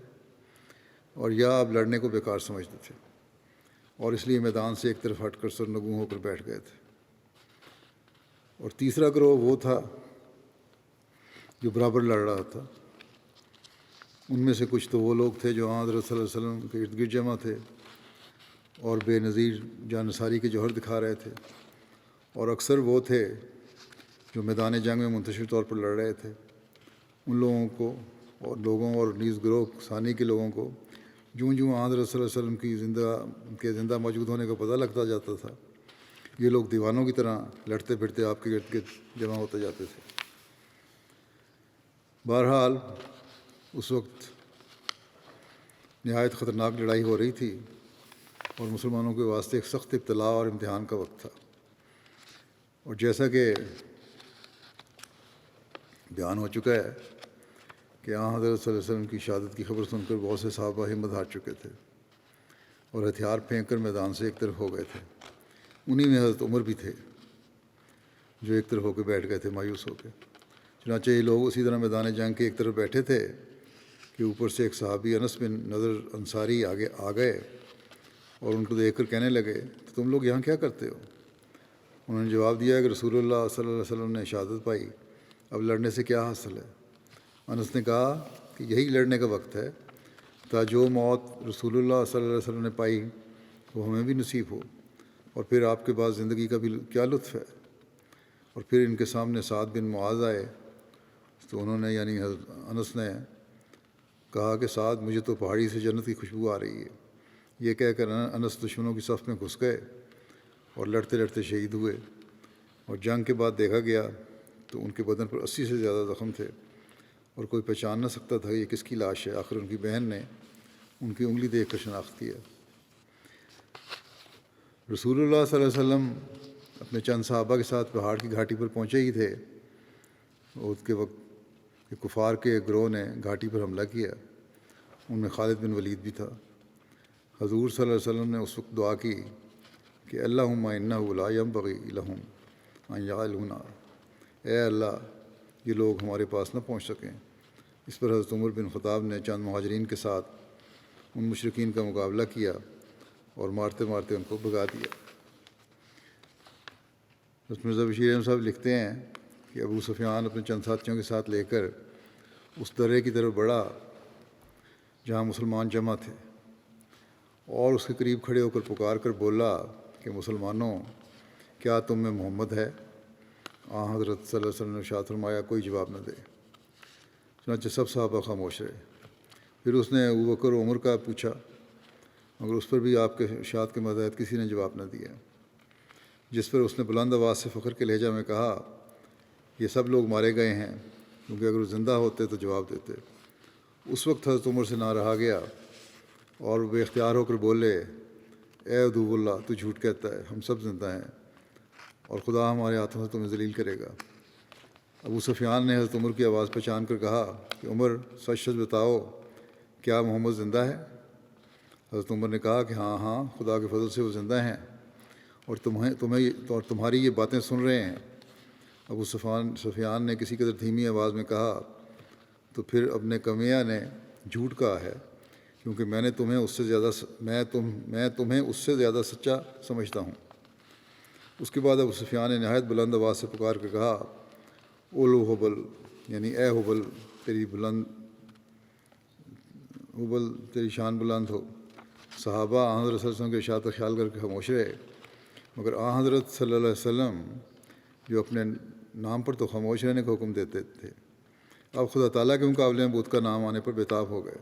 اور یا اب لڑنے کو بیکار سمجھتے تھے، اور اس لیے میدان سے ایک طرف ہٹ کر سرنگوں ہو کر بیٹھ گئے تھے۔ اور تیسرا گروہ وہ تھا جو برابر لڑ رہا تھا۔ ان میں سے کچھ تو وہ لوگ تھے جو حضرت صلی اللہ علیہ وسلم کے ارد گرد جمع تھے اور بے نظیر جانصاری کے جوہر دکھا رہے تھے، اور اکثر وہ تھے جو میدان جنگ میں منتشر طور پر لڑ رہے تھے۔ ان لوگوں اور نیز گروہ ثانی کے لوگوں کو جوں حضرت صلی اللہ علیہ وسلم کی زندہ موجود ہونے کا پتہ لگتا جاتا تھا، یہ لوگ دیوانوں کی طرح لڑتے پھرتے آپ کے ارد گرد جمع ہوتے جاتے تھے۔ بہرحال اس وقت نہایت خطرناک لڑائی ہو رہی تھی اور مسلمانوں کے واسطے ایک سخت ابتلاء اور امتحان کا وقت تھا، اور جیسا کہ بیان ہو چکا ہے کہ حضرت صلی اللہ علیہ وسلم کی شہادت کی خبر سن کر بہت سے صحابہ ہمت ہار چکے تھے اور ہتھیار پھینک کر میدان سے ایک طرف ہو گئے تھے۔ انہی میں حضرت عمر بھی تھے جو ایک طرف ہو کے بیٹھ گئے تھے مایوس ہو کے۔ چنانچہ یہ لوگ اسی طرح میدان جنگ کے ایک طرف بیٹھے تھے کہ اوپر سے ایک صحابی انس بن نضر انصاری آگے آ گئے اور ان کو دیکھ کر کہنے لگے تو تم لوگ یہاں کیا کرتے ہو؟ انہوں نے جواب دیا کہ رسول اللہ صلی اللہ علیہ وسلم نے شہادت پائی، اب لڑنے سے کیا حاصل ہے؟ انس نے کہا کہ یہی لڑنے کا وقت ہے تا جو موت رسول اللہ صلی اللہ علیہ وسلم نے پائی وہ ہمیں بھی نصیب ہو، اور پھر آپ کے بعد زندگی کا بھی کیا لطف ہے۔ اور پھر ان کے سامنے سعد بن معاذ آئے تو انہوں نے یعنی حضرت انس نے کہا کہ سعد مجھے تو پہاڑی سے جنت کی خوشبو آ رہی ہے۔ یہ کہہ کر انس دشمنوں کی صف میں گھس گئے اور لڑتے لڑتے شہید ہوئے، اور جنگ کے بعد دیکھا گیا تو ان کے بدن پر 80 سے زیادہ زخم تھے اور کوئی پہچان نہ سکتا تھا یہ کس کی لاش ہے۔ آخر ان کی بہن نے ان کی انگلی دیکھ کر شناخت کیا۔ رسول اللہ صلی اللہ علیہ وسلم اپنے چند صحابہ کے ساتھ پہاڑ کی گھاٹی پر پہنچے ہی تھے، اس کے وقت کہ کفار کے گروہ نے گھاٹی پر حملہ کیا۔ ان میں خالد بن ولید بھی تھا۔ حضور صلی اللہ علیہ وسلم نے اس وقت دعا کی کہ اللہم انہ لا ینبغی لہم ان یعلونا، اے اللہ یہ لوگ ہمارے پاس نہ پہنچ سکیں۔ اس پر حضرت عمر بن خطاب نے چند مہاجرین کے ساتھ ان مشرکین کا مقابلہ کیا اور مارتے مارتے ان کو بھگا دیا۔ حضرت مرزا بشیر احمد صاحب لکھتے ہیں کہ ابو سفیان اپنے چند ساتھیوں کے ساتھ لے کر اس درے کی طرف بڑھا جہاں مسلمان جمع تھے، اور اس کے قریب کھڑے ہو کر پکار کر بولا کہ مسلمانوں کیا تم میں محمد ہے؟ حضرت صلی اللہ علیہ وسلم نے ارشاد فرمایا کوئی جواب نہ دے۔ چنانچہ سب صحابہ خاموش رہے۔ پھر اس نے ابو بکر و عمر کا پوچھا مگر اس پر بھی آپ کے ارشاد کے ماتحت کسی نے جواب نہ دیا، جس پر اس نے بلند آواز سے فخر کے لہجہ میں کہا یہ سب لوگ مارے گئے ہیں، کیونکہ اگر وہ زندہ ہوتے تو جواب دیتے۔ اس وقت حضرت عمر سے نہ رہا گیا اور بے اختیار ہو کر بولے اے عدو اللہ تو جھوٹ کہتا ہے، ہم سب زندہ ہیں اور خدا ہمارے ہاتھوں سے تمہیں ذلیل کرے گا۔ ابو سفیان نے حضرت عمر کی آواز پہچان کر کہا کہ عمر سچ سچ بتاؤ کیا محمد زندہ ہے؟ حضرت عمر نے کہا کہ ہاں ہاں خدا کے فضل سے وہ زندہ ہیں اور تمہاری یہ باتیں سن رہے ہیں۔ ابو سفیان نے کسی قدر دھیمی آواز میں کہا تو پھر ابن کمیہ نے جھوٹ کہا ہے کیونکہ میں تمہیں اس سے زیادہ سچا سمجھتا ہوں۔ اس کے بعد ابو سفیان نے نہایت بلند آواز سے پکار کے کہا، اولو حبل، یعنی اے حبل، تیری شان بلند ہو۔ صحابہ آن حضرت صلی اللہ علیہ وسلم کے ارشاد کا خیال کر کے خاموش رہے، مگر آن حضرت صلی اللہ علیہ وسلم جو اپنے نام پر تو خاموش رہنے کا حکم دیتے تھے، اب خدا تعالیٰ کے مقابلے میں بت کا نام آنے پر بےتاب ہو گئے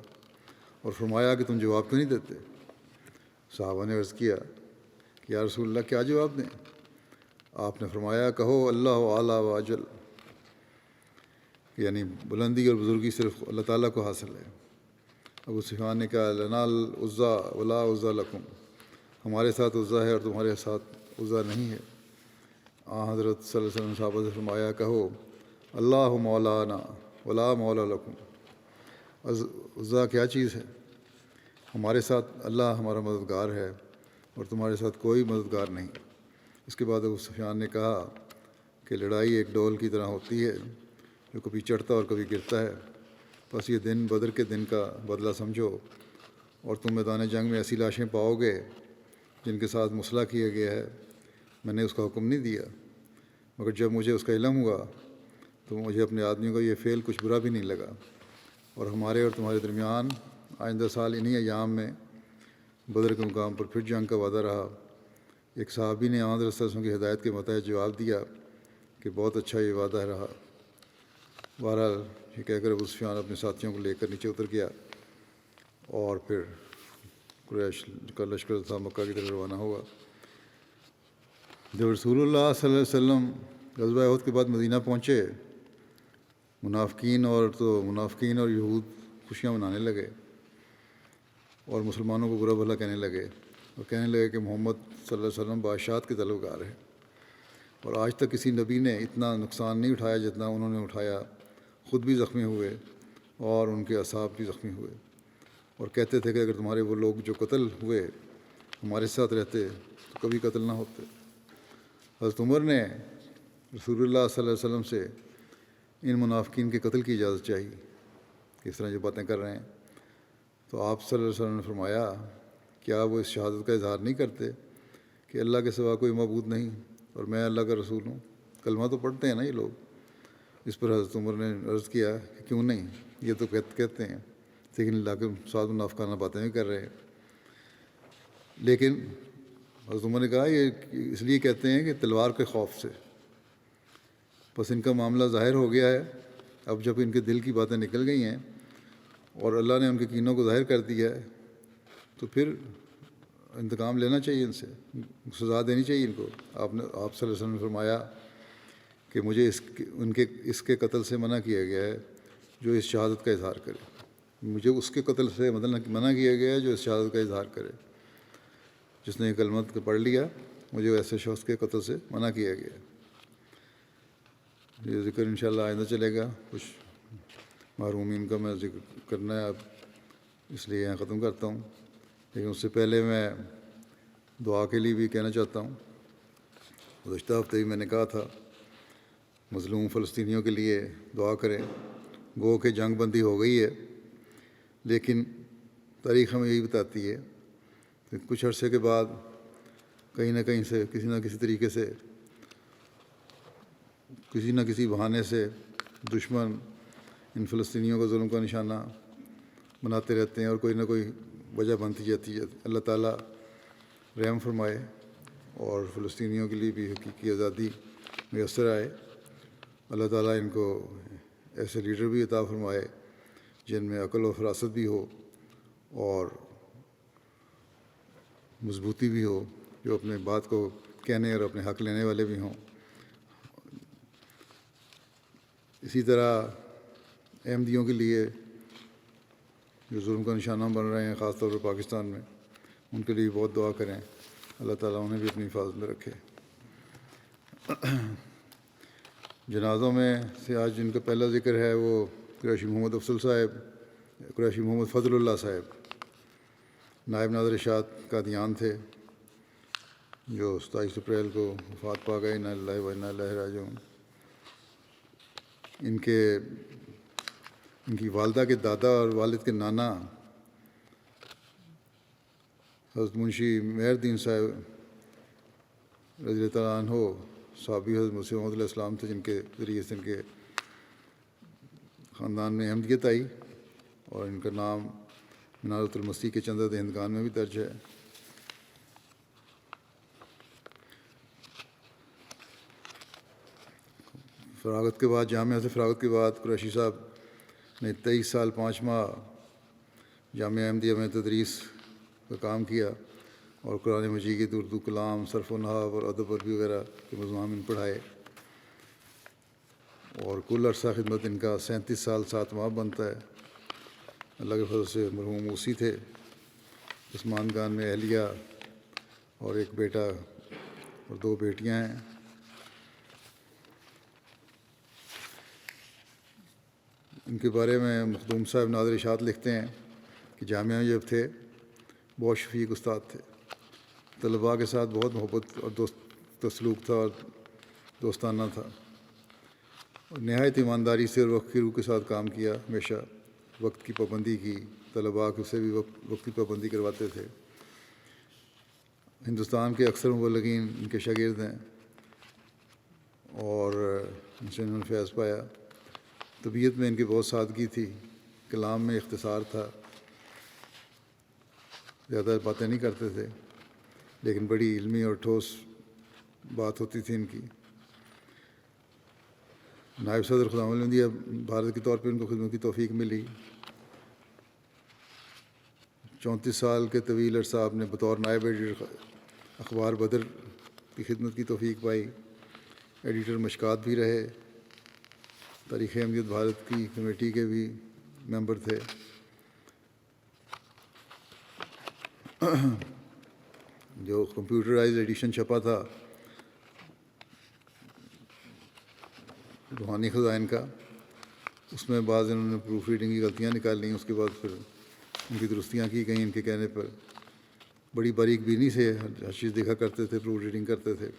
اور فرمایا کہ تم جواب کیوں نہیں دیتے؟ صحابہ نے عرض کیا کہ یا رسول اللہ کیا جواب دیں؟ آپ نے فرمایا، کہو اللہ اعلیٰ و اجل، یعنی بلندی اور بزرگی صرف اللہ تعالیٰ کو حاصل ہے۔ ابو سفیان نے کہا، لنا العزیٰ ولا عزیٰ لکم، ہمارے ساتھ عزیٰ ہے اور تمہارے ساتھ عزیٰ نہیں ہے۔ حضرت صلی اللہ علیہ وسلم صحابہ سے فرمایا، کہو اللہ مولانا ولا مولا لکم، عزیٰ کیا چیز ہے؟ ہمارے ساتھ اللہ ہمارا مددگار ہے اور تمہارے ساتھ کوئی مددگار نہیں۔ اس کے بعد ابو سفیان نے کہا کہ لڑائی ایک ڈول کی طرح ہوتی ہے جو کبھی چڑھتا اور کبھی گرتا ہے، بس یہ دن بدر کے دن کا بدلہ سمجھو، اور تم میدان جنگ میں ایسی لاشیں پاؤ گے جن کے ساتھ مسلح کیا گیا ہے۔ میں نے اس کا حکم نہیں دیا، مگر جب مجھے اس کا علم ہوا تو مجھے اپنے آدمیوں کا یہ فعل کچھ برا بھی نہیں لگا، اور ہمارے اور تمہارے درمیان آئندہ سال انہی ایام میں بدر کے مقام پر پھر جنگ کا وعدہ رہا۔ ایک صحابی نے حضرت صلی اللہ علیہ وسلم کی ہدایت کے متحد جواب دیا کہ بہت اچھا یہ وعدہ رہا۔ بہرحال یہ کہہ کر ابو سفیان اپنے ساتھیوں کو لے کر نیچے اتر گیا اور پھر قریش کا لشکر تھا مکہ کی طرف روانہ ہوا۔ جب رسول اللہ صلی اللہ علیہ وسلم غزوہ احد کے بعد مدینہ پہنچے، منافقین اور یہود خوشیاں منانے لگے اور مسلمانوں کو برا بھلا کہنے لگے، اور کہنے لگے کہ محمد صلی اللہ علیہ وسلم بادشاہت کے طلبگار ہے، اور آج تک کسی نبی نے اتنا نقصان نہیں اٹھایا جتنا انہوں نے اٹھایا، خود بھی زخمی ہوئے اور ان کے اصحاب بھی زخمی ہوئے، اور کہتے تھے کہ اگر تمہارے وہ لوگ جو قتل ہوئے ہمارے ساتھ رہتے تو کبھی قتل نہ ہوتے۔ حضرت عمر نے رسول اللہ صلی اللہ علیہ وسلم سے ان منافقین کے قتل کی اجازت چاہی کہ اس طرح جو باتیں کر رہے ہیں، تو آپ صلی اللہ علیہ وسلم نے فرمایا، کیا وہ اس شہادت کا اظہار نہیں کرتے کہ اللہ کے سوا کوئی معبود نہیں اور میں اللہ کا رسول ہوں؟ کلمہ تو پڑھتے ہیں نا یہ لوگ۔ اس پر حضرت عمر نے عرض کیا کہ کیوں نہیں، یہ تو کہتے ہیں، لیکن اللہ کے ساتھ منافقانہ باتیں بھی کر رہے ہیں۔ لیکن حضرت عمر نے کہا یہ اس لیے کہتے ہیں کہ تلوار کے خوف سے، بس ان کا معاملہ ظاہر ہو گیا ہے، اب جب ان کے دل کی باتیں نکل گئی ہیں اور اللہ نے ان کے کینوں کو ظاہر کر دیا ہے تو پھر انتقام لینا چاہیے، ان سے سزا دینی چاہیے ان کو۔ آپ صلی اللہ علیہ وسلم نے فرمایا کہ مجھے اس کے قتل سے منع کیا گیا ہے جو اس شہادت کا اظہار کرے، مجھے اس کے قتل سے منع کیا گیا ہے جو اس شہادت کا اظہار کرے، جس نے یہ کلمت پڑھ لیا، مجھے ایسے شخص کے قتل سے منع کیا گیا ہے۔ یہ ذکر انشاءاللہ آئندہ چلے گا، کچھ محرومین کا میں ذکر کرنا ہے اب، اس لیے یہاں ختم کرتا ہوں۔ لیکن اس سے پہلے میں دعا کے لیے بھی کہنا چاہتا ہوں۔ گزشتہ ہفتے ہی میں نے کہا تھا مظلوم فلسطینیوں کے لیے دعا کریں۔ گو کہ جنگ بندی ہو گئی ہے، لیکن تاریخ ہمیں یہی بتاتی ہے کہ کچھ عرصے کے بعد کہیں نہ کہیں سے کسی نہ کسی طریقے سے کسی نہ کسی بہانے سے دشمن ان فلسطینیوں کو ظلم کا نشانہ بناتے رہتے ہیں اور کوئی نہ کوئی وجہ بنتی جاتی ہے۔ اللہ تعالیٰ رحم فرمائے اور فلسطینیوں کے لیے بھی حقیقی آزادی میسر آئے۔ اللہ تعالیٰ ان کو ایسے لیڈر بھی عطا فرمائے جن میں عقل و فراست بھی ہو اور مضبوطی بھی ہو، جو اپنے بات کو کہنے اور اپنے حق لینے والے بھی ہوں۔ اسی طرح احمدیوں کے لیے جو ظلم کا نشانہ بن رہے ہیں، خاص طور پر پاکستان میں، ان کے لیے بہت دعا کریں، اللہ تعالیٰ انہیں بھی اپنی حفاظت میں رکھے۔ جنازوں میں سے آج جن کا پہلا ذکر ہے وہ قریشی محمد افضل صاحب، قریشی محمد فضل اللہ صاحب، نائب ناظر ارشاد قادیان تھے، جو 27 اپریل کو وفات پا گئے۔ انا للہ و انا الیہ راجعون۔ ان کی والدہ کے دادا اور والد کے نانا حضرت منشی مہر الدین صاحب رضی اللہ تعالیٰ عنہ صحابی حضرت مسیح موعود علیہ السلام تھے، جن کے ذریعے سے ان کے خاندان میں احمدیت آئی، اور ان کا نام منارۃ المسیح کے چند عدد ہندگان میں بھی درج ہے۔ فراغت کے بعد، جامعہ سے فراغت کے بعد قریشی صاحب نے 23 سال 5 ماہ جامعہ احمدیہ میں تدریس کا کام کیا، اور قرآن مجید، اردو کلام، صرف و نحو اور ادب عربی وغیرہ کے مضامین پڑھائے، اور کل عرصہ خدمت ان کا 37 سال 7 ماہ بنتا ہے۔ اللہ کے فضل سے مرحوم موسی تھے۔ عثمان خان میں اہلیہ اور ایک بیٹا اور 2 بیٹیاں ہیں۔ ان کے بارے میں مخدوم صاحب ناظر اشاعت لکھتے ہیں کہ جامعہ میں جب تھے بہت شفیق استاد تھے، طلباء کے ساتھ بہت محبت اور سلوک تھا اور دوستانہ تھا، اور نہایت ایمانداری سے اور وقت کی روح کے ساتھ کام کیا، ہمیشہ وقت کی پابندی کی، طلباء سے بھی وقت کی پابندی کرواتے تھے۔ ہندوستان کے اکثر مبلغین ان کے شاگرد ہیں، اور ان سے انہوں نے فیض پایا۔ طبیعت میں ان کی بہت سادگی تھی، کلام میں اختصار تھا، زیادہ باتیں نہیں کرتے تھے، لیکن بڑی علمی اور ٹھوس بات ہوتی تھی ان کی۔ نائب صدر خدام احمدیہ بھارت کے طور پہ ان کو خدمت کی توفیق ملی۔ 34 سال کے طویل عرصہ آپ نے بطور نائب ایڈیٹر اخبار بدر کی خدمت کی توفیق پائی، ایڈیٹر مشکات بھی رہے، تاریخ احمدیت بھارت کی کمیٹی کے بھی ممبر تھے۔ جو کمپیوٹرائز ایڈیشن چھپا تھا روحانی خزائن کا، اس میں بعض انہوں نے پروف ریڈنگ کی غلطیاں نکال لیں، اس کے بعد پھر ان کی درستیاں کی گئیں ان کے کہنے پر۔ بڑی باریک بینی سے ہر چیز دیکھا کرتے تھے، پروف ریڈنگ کرتے تھے۔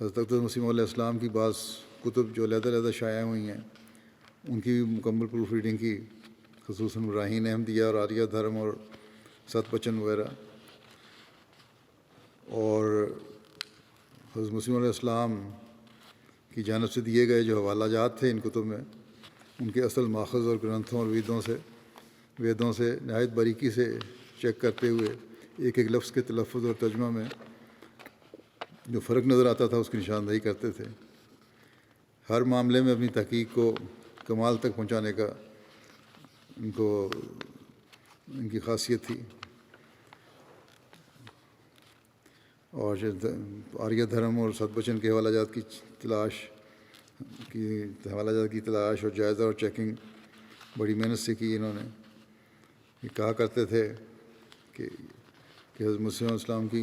حضرت اقدس مسیح علیہ السلام کی بعض کتب جو علیحدہ شائع ہوئی ہیں، ان کی بھی مکمل پروف ریڈنگ کی، خصوصاً براہین احمدیہ اور آریہ دھرم اور ست بچن وغیرہ۔ اور حضرت مسیح علیہ السلام کی جانب سے دیے گئے جو حوالہ جات تھے ان کتب میں، ان کے اصل ماخذ اور گرنتھوں اور ویدوں سے نہایت باریکی سے چیک کرتے ہوئے ایک ایک لفظ کے تلفظ اور ترجمہ میں جو فرق نظر آتا تھا اس کی نشاندہی کرتے تھے۔ ہر معاملے میں اپنی تحقیق کو کمال تک پہنچانے کا ان کی خاصیت تھی۔ اور آریہ دھرم اور ست بچن کے حوالہ جات کی تلاش اور جائزہ اور چیکنگ بڑی محنت سے کی انہوں نے۔ یہ کہا کرتے تھے کہ حضرت مسیح علیہ السلام کی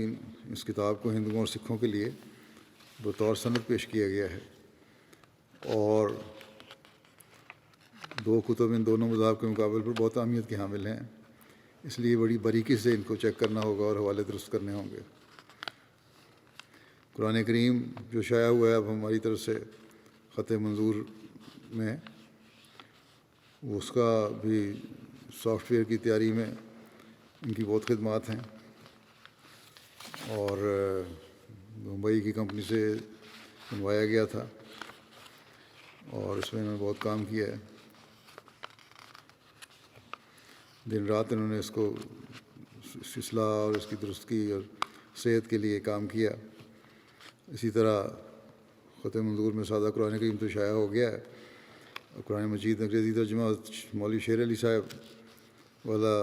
اس کتاب کو ہندوؤں اور سکھوں کے لیے بطور سند پیش کیا گیا ہے، اور 2 کتب ان دونوں مذاہب کے مقابل پر بہت اہمیت کے حامل ہیں، اس لیے بڑی باریکی سے ان کو چیک کرنا ہوگا اور حوالے درست کرنے ہوں گے۔ قرآن کریم جو شائع ہوا ہے اب ہماری طرف سے خط منظور میں، اس کا بھی سافٹ ویئر کی تیاری میں ان کی بہت خدمات ہیں، اور ممبئی کی کمپنی سے بنوایا گیا تھا، اور اس میں انہوں نے بہت کام کیا ہے۔ دن رات انہوں نے اس کو اصلاح اور اس کی درستگی اور صحت کے لیے کام کیا۔ اسی طرح خط منظور میں سادہ قرآن کریم تو شائع ہو گیا ہے، اور قرآن مجید انگریزی ترجمہ مولوی شیر علی صاحب والا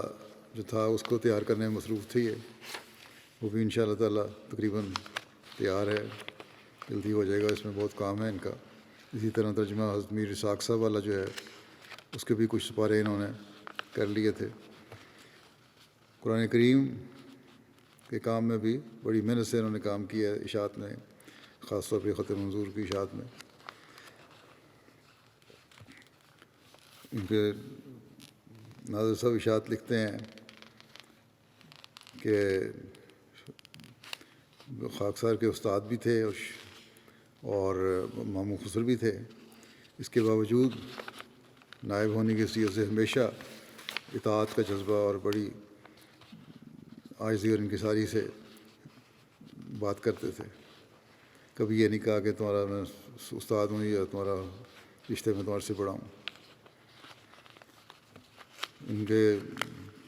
جو تھا اس کو تیار کرنے میں مصروف تھی، وہ بھی انشاءاللہ تعالیٰ تقریباً تیار ہے، جلدی ہو جائے گا، اس میں بہت کام ہے ان کا۔ اسی طرح ترجمہ حضرت میر اسحاق صاحب والا جو ہے اس کے بھی کچھ سپارے انہوں نے کر لیے تھے۔ قرآن کریم کے کام میں بھی بڑی محنت سے انہوں نے کام کیا ہے، اشاعت میں، خاص طور پہ خط منظور کی اشاعت میں۔ ان کے ناظر صاحب اشاعت لکھتے ہیں کہ خاکسار کے استاد بھی تھے اور ماموں خسر بھی تھے، اس کے باوجود نائب ہونے کی حیثیت سے ہمیشہ اطاعت کا جذبہ اور بڑی عاجزی اور انکساری سے بات کرتے تھے. کبھی یہ نہیں کہا کہ تمہارا میں استاد ہوں یا تمہارا رشتے میں تمہارے سے بڑا ہوں. ان کے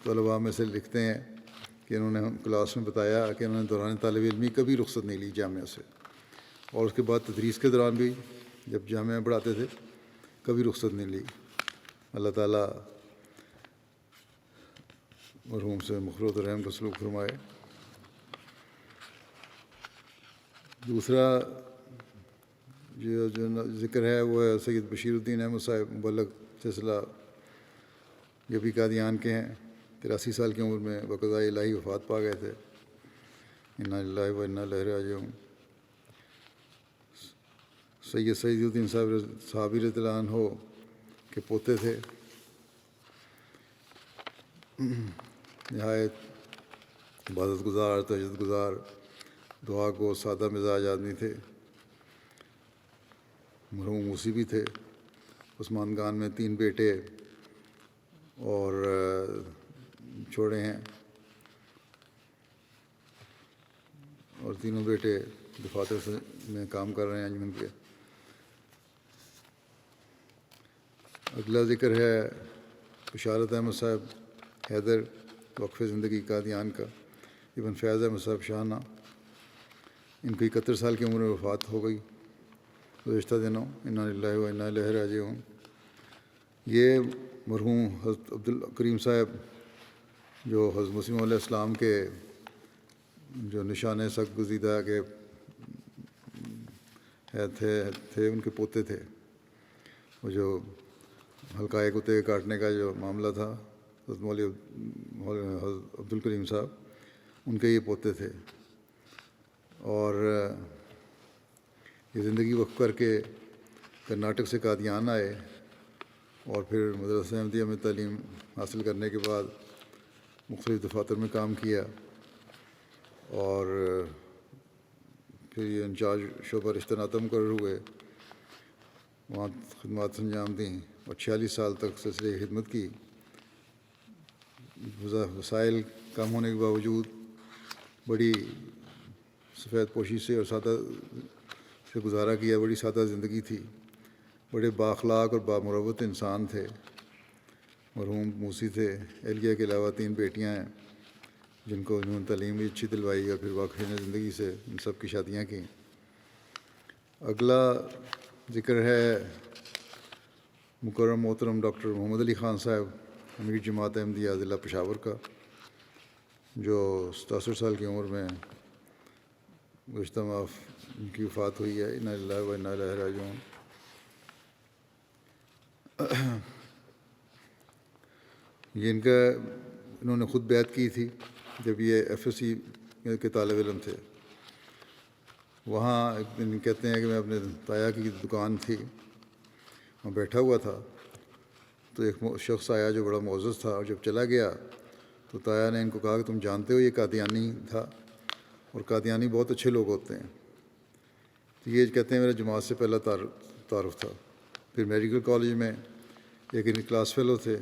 طلباء میں سے لکھتے ہیں کہ انہوں نے کلاس میں بتایا کہ انہوں نے دوران طالب علمی کبھی رخصت نہیں لی جامعہ سے, اور اس کے بعد تدریس کے دوران بھی جب جامعہ میں پڑھاتے تھے کبھی رخصت نہیں لی. اللہ تعالیٰ مرحوم سے مغفرت و رحم کا سلوک فرمائے. دوسرا جو ذکر ہے وہ ہے سید بشیر الدین احمد صاحب مبلغ سلسلہ. یہ بھی قادیان کے ہیں. 83 سال کی عمر میں بقضاء الہی وفات پا گئے تھے. انا للہ و انا الیہ راجعون. سید سعید الدین صاحب صحابی رضی اللہ عنہ کے پوتے تھے. نہایت عبادت گزار, تہجد گزار, دعا کو سادہ مزاج آدمی تھے. مرحوم موسی بھی تھے. عثمان خان میں 3 بیٹے اور چھوڑے ہیں, اور تینوں بیٹے دفاتر میں کام کر رہے ہیں انجمن کے. اگلا ذکر ہے بشارت احمد صاحب حیدر, وقف زندگی قادیان کا. ابن فیض احمد صاحب شاہانہ, ان کی 71 سال کی عمر میں وفات ہو گئی گزشتہ دنوں. انا للہ و انا الیہ راجعون. یہ مرحوم حضرت عبد الکریم صاحب جو حضرت مسیح علیہ السلام کے جو نشان سخت گزیدہ کے تھے ان کے پوتے تھے. وہ جو حلقۂ کتے کاٹنے کا جو معاملہ تھا, حضرت حضرت عبد الکریم صاحب ان کے یہ پوتے تھے. اور یہ زندگی وقف کر کے کرناٹک سے قادیان آئے, اور پھر مدرسہ احمدیہ میں تعلیم حاصل کرنے کے بعد مختلف دفاتر میں کام کیا, اور پھر یہ انچارج شعبہ رشتہ ناطہ مقرر ہوئے. وہاں خدمات انجام دیں اور 46 سال تک سلسلے خدمت کی. وسائل کم ہونے کے باوجود بڑی سفید پوشی سے اور سادہ سے گزارا کیا. بڑی سادہ زندگی تھی. بڑے بااخلاق اور بامروت انسان تھے. مرحوم موسی تھے. اہلیہ کے علاوہ 3 بیٹیاں ہیں جن کو انہوں نے تعلیم بھی اچھی دلوائی, اور پھر واقعی زندگی سے ان سب کی شادیاں کیں. اگلا ذکر ہے مکرم محترم ڈاکٹر محمد علی خان صاحب, امیر جماعت احمدیہ ضلع پشاور کا, جو 67 سال کی عمر میں گزشتہ ماہ ان کی وفات ہوئی ہے. انا للہ و انا الیہ راجعون. یہ انہوں نے خود بیعت کی تھی جب یہ FSC کے طالب علم تھے. وہاں ایک دن کہتے ہیں کہ میں اپنے تایا کی دکان تھی, وہاں بیٹھا ہوا تھا, تو ایک شخص آیا جو بڑا معزز تھا, اور جب چلا گیا تو تایا نے ان کو کہا کہ تم جانتے ہو یہ قادیانی تھا, اور قادیانی بہت اچھے لوگ ہوتے ہیں. تو یہ کہتے ہیں میرا جماعت سے پہلا تعارف تھا. پھر میڈیکل کالج میں ایک ان کلاس فیلو تھے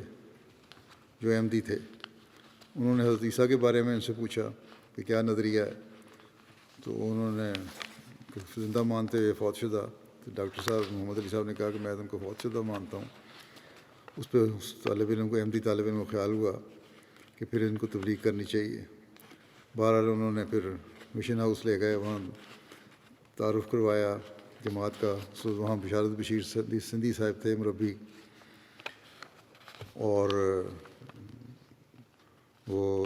جو احمدی تھے. انہوں نے حضرت عیسیٰ کے بارے میں ان سے پوچھا کہ کیا نظریہ ہے, تو انہوں نے زندہ مانتے ہوئے فوت شدہ. تو ڈاکٹر صاحب محمد علی صاحب نے کہا کہ میں تم کو فوت شدہ مانتا ہوں. اس پہ اس طالب علم کو, احمدی طالب علم کو خیال ہوا کہ پھر ان کو تبلیغ کرنی چاہیے. بہرحال انہوں نے پھر مشن ہاؤس لے گئے, وہاں تعارف کروایا جماعت کا. وہاں بشارت بشیر سندھی صاحب تھے مربی, اور وہ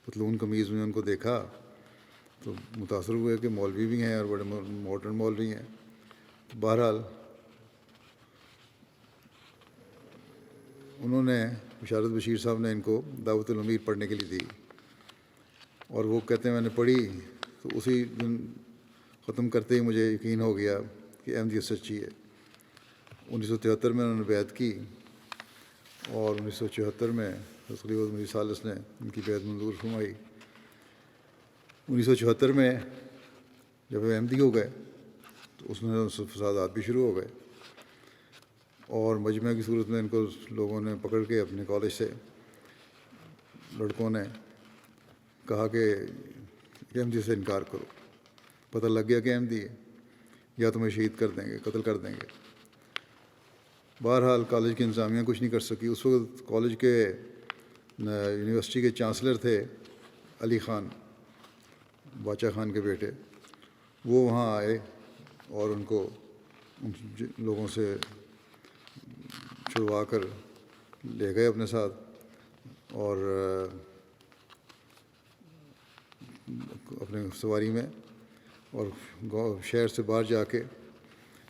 پتلون قمیض میں ان کو دیکھا تو متاثر ہوئے کہ مولوی بھی ہیں اور بڑے ماڈرن مولوی ہیں. بہرحال انہوں نے بشارت بشیر صاحب نے ان کو دعوت الامیر پڑھنے کے لیے دی, اور وہ کہتے ہیں میں نے پڑھی تو اسی دن ختم کرتے ہی مجھے یقین ہو گیا کہ احمدیت سچی ہے. 1973 میں انہوں نے بیعت کی, اور 1974 میں خلیفۃ مسیح ثالث نے ان کی بیعت منظور فرمائی. 1974 میں جب وہ احمدی ہو گئے تو اس میں فسادات بھی شروع ہو گئے, اور مجمع کی صورت میں ان کو لوگوں نے پکڑ کے اپنے کالج سے لڑکوں نے کہا کہ احمدی سے انکار کرو. پتہ لگ گیا کہ احمدی ہے، یا تمہیں شہید کر دیں گے، قتل کر دیں گے. بہرحال کالج کی انتظامیہ کچھ نہیں کر سکی. اس وقت کالج کے یونیورسٹی کے چانسلر تھے علی خان، باچا خان کے بیٹے. وہ وہاں آئے اور ان کو ان لوگوں سے چھڑوا کر لے گئے اپنے ساتھ، اور اپنے سواری میں، اور شہر سے باہر جا کے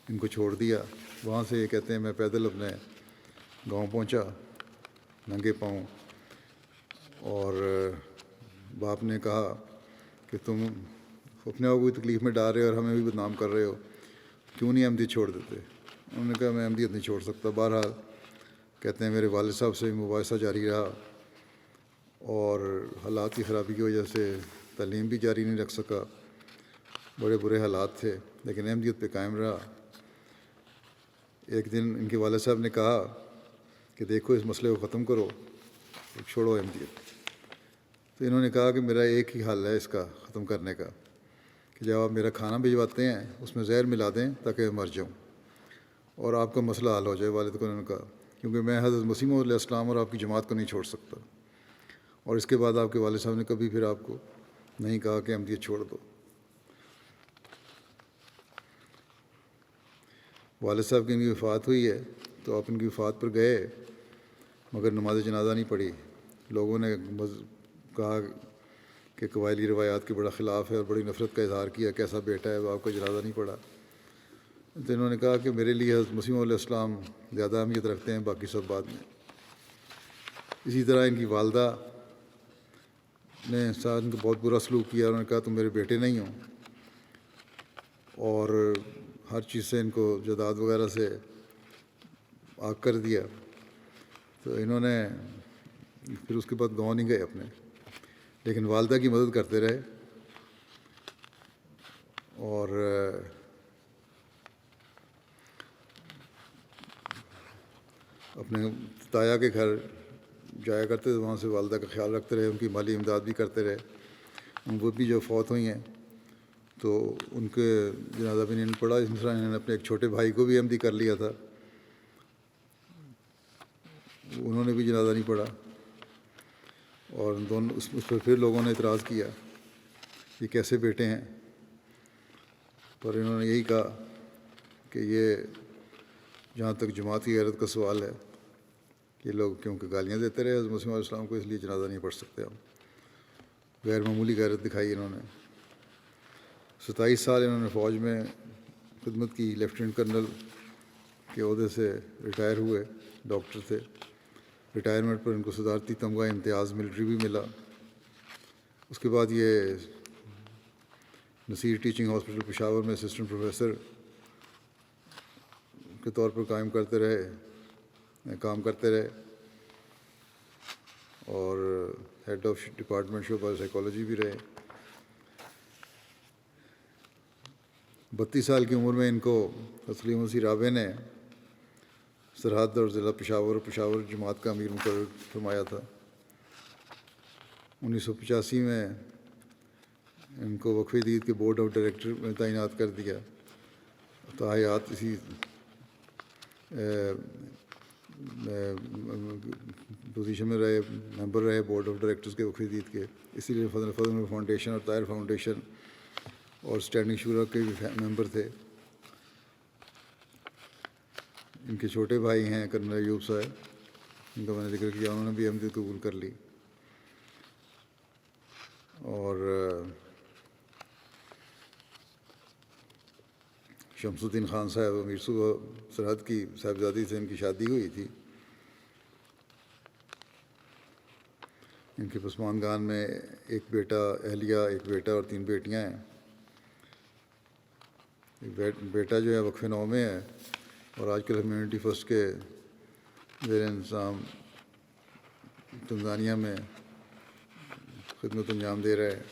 ان کو چھوڑ دیا. وہاں سے یہ کہتے ہیں میں پیدل اپنے گاؤں پہنچا ننگے پاؤں، اور باپ نے کہا کہ تم اپنے آپ کو بھی تکلیف میں ڈال رہے ہو اور ہمیں بھی بدنام کر رہے ہو، کیوں نہیں احمدیت چھوڑ دیتے؟ انہوں نے کہا میں احمدیت نہیں چھوڑ سکتا. بہرحال کہتے ہیں میرے والد صاحب سے مباحثہ جاری رہا، اور حالات کی خرابی کی وجہ سے تعلیم بھی جاری نہیں رکھ سکا. بڑے برے حالات تھے، لیکن احمدیت پہ قائم رہا. ایک دن ان کے والد صاحب نے کہا کہ دیکھو اس مسئلے کو ختم کرو، چھوڑو احمدیت. تو انہوں نے کہا کہ میرا ایک ہی حل ہے اس کا ختم کرنے کا، کہ جب آپ میرا کھانا بھجواتے ہیں اس میں زہر ملا دیں تاکہ میں مر جاؤں اور آپ کا مسئلہ حل ہو جائے. والد کو انہوں نے کہا کیونکہ میں حضرت مسیح علیہ السلام اور آپ کی جماعت کو نہیں چھوڑ سکتا. اور اس کے بعد آپ کے والد صاحب نے کبھی پھر آپ کو نہیں کہا کہ احمدیت چھوڑ دو. والد صاحب کی ان کی وفات ہوئی ہے تو آپ ان کی وفات پر گئے، مگر نماز جنازہ نہیں پڑھی. لوگوں نے کہا کہ قبائلی روایات کے بڑا خلاف ہے اور بڑی نفرت کا اظہار کیا، کیسا بیٹا ہے وہ آپ کا جنازہ نہیں پڑھا. تو انہوں نے کہا کہ میرے لیے حضرت مسیح علیہ السلام زیادہ اہمیت رکھتے ہیں، باقی سب بعد میں. اسی طرح ان کی والدہ نے انسان کو بہت برا سلوک کیا. انہوں نے کہا تم میرے بیٹے نہیں ہو، اور ہر چیز سے ان کو جائیداد وغیرہ سے آگ کر دیا. تو انہوں نے پھر اس کے بعد گاؤں نہیں گئے اپنے، لیکن والدہ کی مدد کرتے رہے. اور اپنے تایا کے گھر جایا کرتے تھے، وہاں سے والدہ کا خیال رکھتے رہے، ان کی مالی امداد بھی کرتے رہے. وہ بھی جو فوت ہوئی ہیں تو ان کے جنازہ بھی نہیں پڑھا. اس طرح انہوں نے اپنے ایک چھوٹے بھائی کو بھی احمدی کر لیا تھا، انہوں نے بھی جنازہ نہیں پڑھا. اور دونوں اس پر پھر لوگوں نے اعتراض کیا یہ کیسے بیٹے ہیں، پر انہوں نے یہی کہا کہ یہ جہاں تک جماعت کی غیرت کا سوال ہے کہ لوگ کیونکہ گالیاں دیتے رہے حضرت مسیح علیہ السلام کو، اس لیے جنازہ نہیں پڑھ سکتے ہم. غیر معمولی غیرت دکھائی انہوں نے. 27 سال انہوں نے فوج میں خدمت کی، لیفٹیننٹ کرنل کے عہدے سے ریٹائر ہوئے، ڈاکٹر تھے. ریٹائرمنٹ پر ان کو صدارتی تمغہ امتیاز ملٹری بھی ملا. اس کے بعد یہ نصیر ٹیچنگ ہاسپٹل پشاور میں اسسٹنٹ پروفیسر کے طور پر کام کرتے رہے، اور ہیڈ آف ڈپارٹمنٹ شعبہ سائیکالوجی بھی رہے. 32 سال کی عمر میں ان کو سلیم مسیح رابع نے سرحد اور ضلع پشاور جماعت کا امیر مقرر فرمایا تھا. 1985 میں ان کو وقف دید کے بورڈ آف ڈائریکٹر میں تعینات کر دیا. تاحیات اسی پوزیشن میں رہے، ممبر رہے بورڈ آف ڈائریکٹرز کے وقف دید کے. اسی لیے فضل فاؤنڈیشن اور طاہر فاؤنڈیشن اور اسٹینڈنگ شورا کے بھی ممبر تھے. ان کے چھوٹے بھائی ہیں کرنل ایوب صاحب، ان کا میں نے ذکر کیا، انہوں نے بھی احمدیت قبول کر لی. اور شمس الدین خان صاحب امیر صوبہ سرحد کی صاحبزادی سے ان کی شادی ہوئی تھی. ان کے پسماندگان میں ایک بیٹا اہلیہ، ایک بیٹا اور 3 بیٹیاں ہیں. بیٹا جو ہے وقف 9 میں ہے اور آج کل کمیونٹی فرسٹ کے زیر انتظام تنزانیہ میں خدمت انجام دے رہا ہے.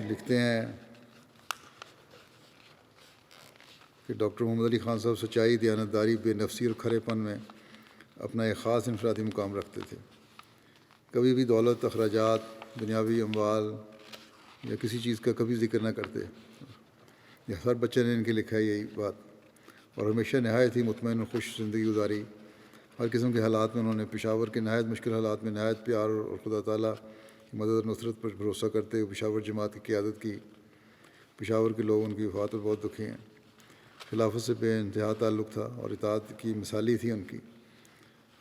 لکھتے ہیں کہ ڈاکٹر محمد علی خان صاحب سچائی، دیانتداری، بے نفسی اور کھرے پن میں اپنا ایک خاص انفرادی مقام رکھتے تھے. کبھی بھی دولت، اخراجات، دنیاوی اموال یا کسی چیز کا کبھی ذکر نہ کرتے. یہ ہر بچے نے ان کے لکھا ہے یہی بات. اور ہمیشہ نہایت ہی مطمئن اور خوش زندگی گزاری. ہر قسم کے حالات میں انہوں نے پشاور کے نہایت مشکل حالات میں نہایت پیار اور خدا تعالیٰ کی مدد اور نصرت پر بھروسہ کرتے ہوئے پشاور جماعت کی قیادت کی. پشاور کے لوگ ان کی وفات پر بہت دکھی ہیں. خلافت سے بے انتہا تعلق تھا اور اطاعت کی مثالی تھی ان کی.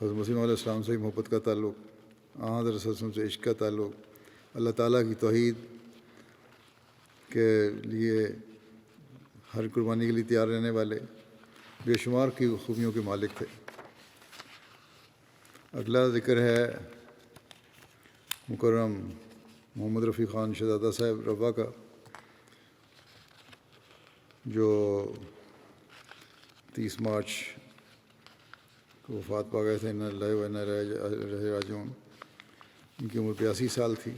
حضرت مسیح علیہ السلام سے محبت کا تعلق، حضرت صلی اللہ علیہ وسلم سے عشق کا تعلق، اللہ تعالیٰ کی توحید کے لیے ہر قربانی کے لیے تیار رہنے والے، بے شمار کی خوبیوں کے مالک تھے. اگلا ذکر ہے مکرم محمد رفیع خان شہزادہ صاحب روا کا، جو 30 مارچ کو وفات پا گئے تھے. انا للہ و انا الیہ راجعون. ان کی عمر 82 سال تھی.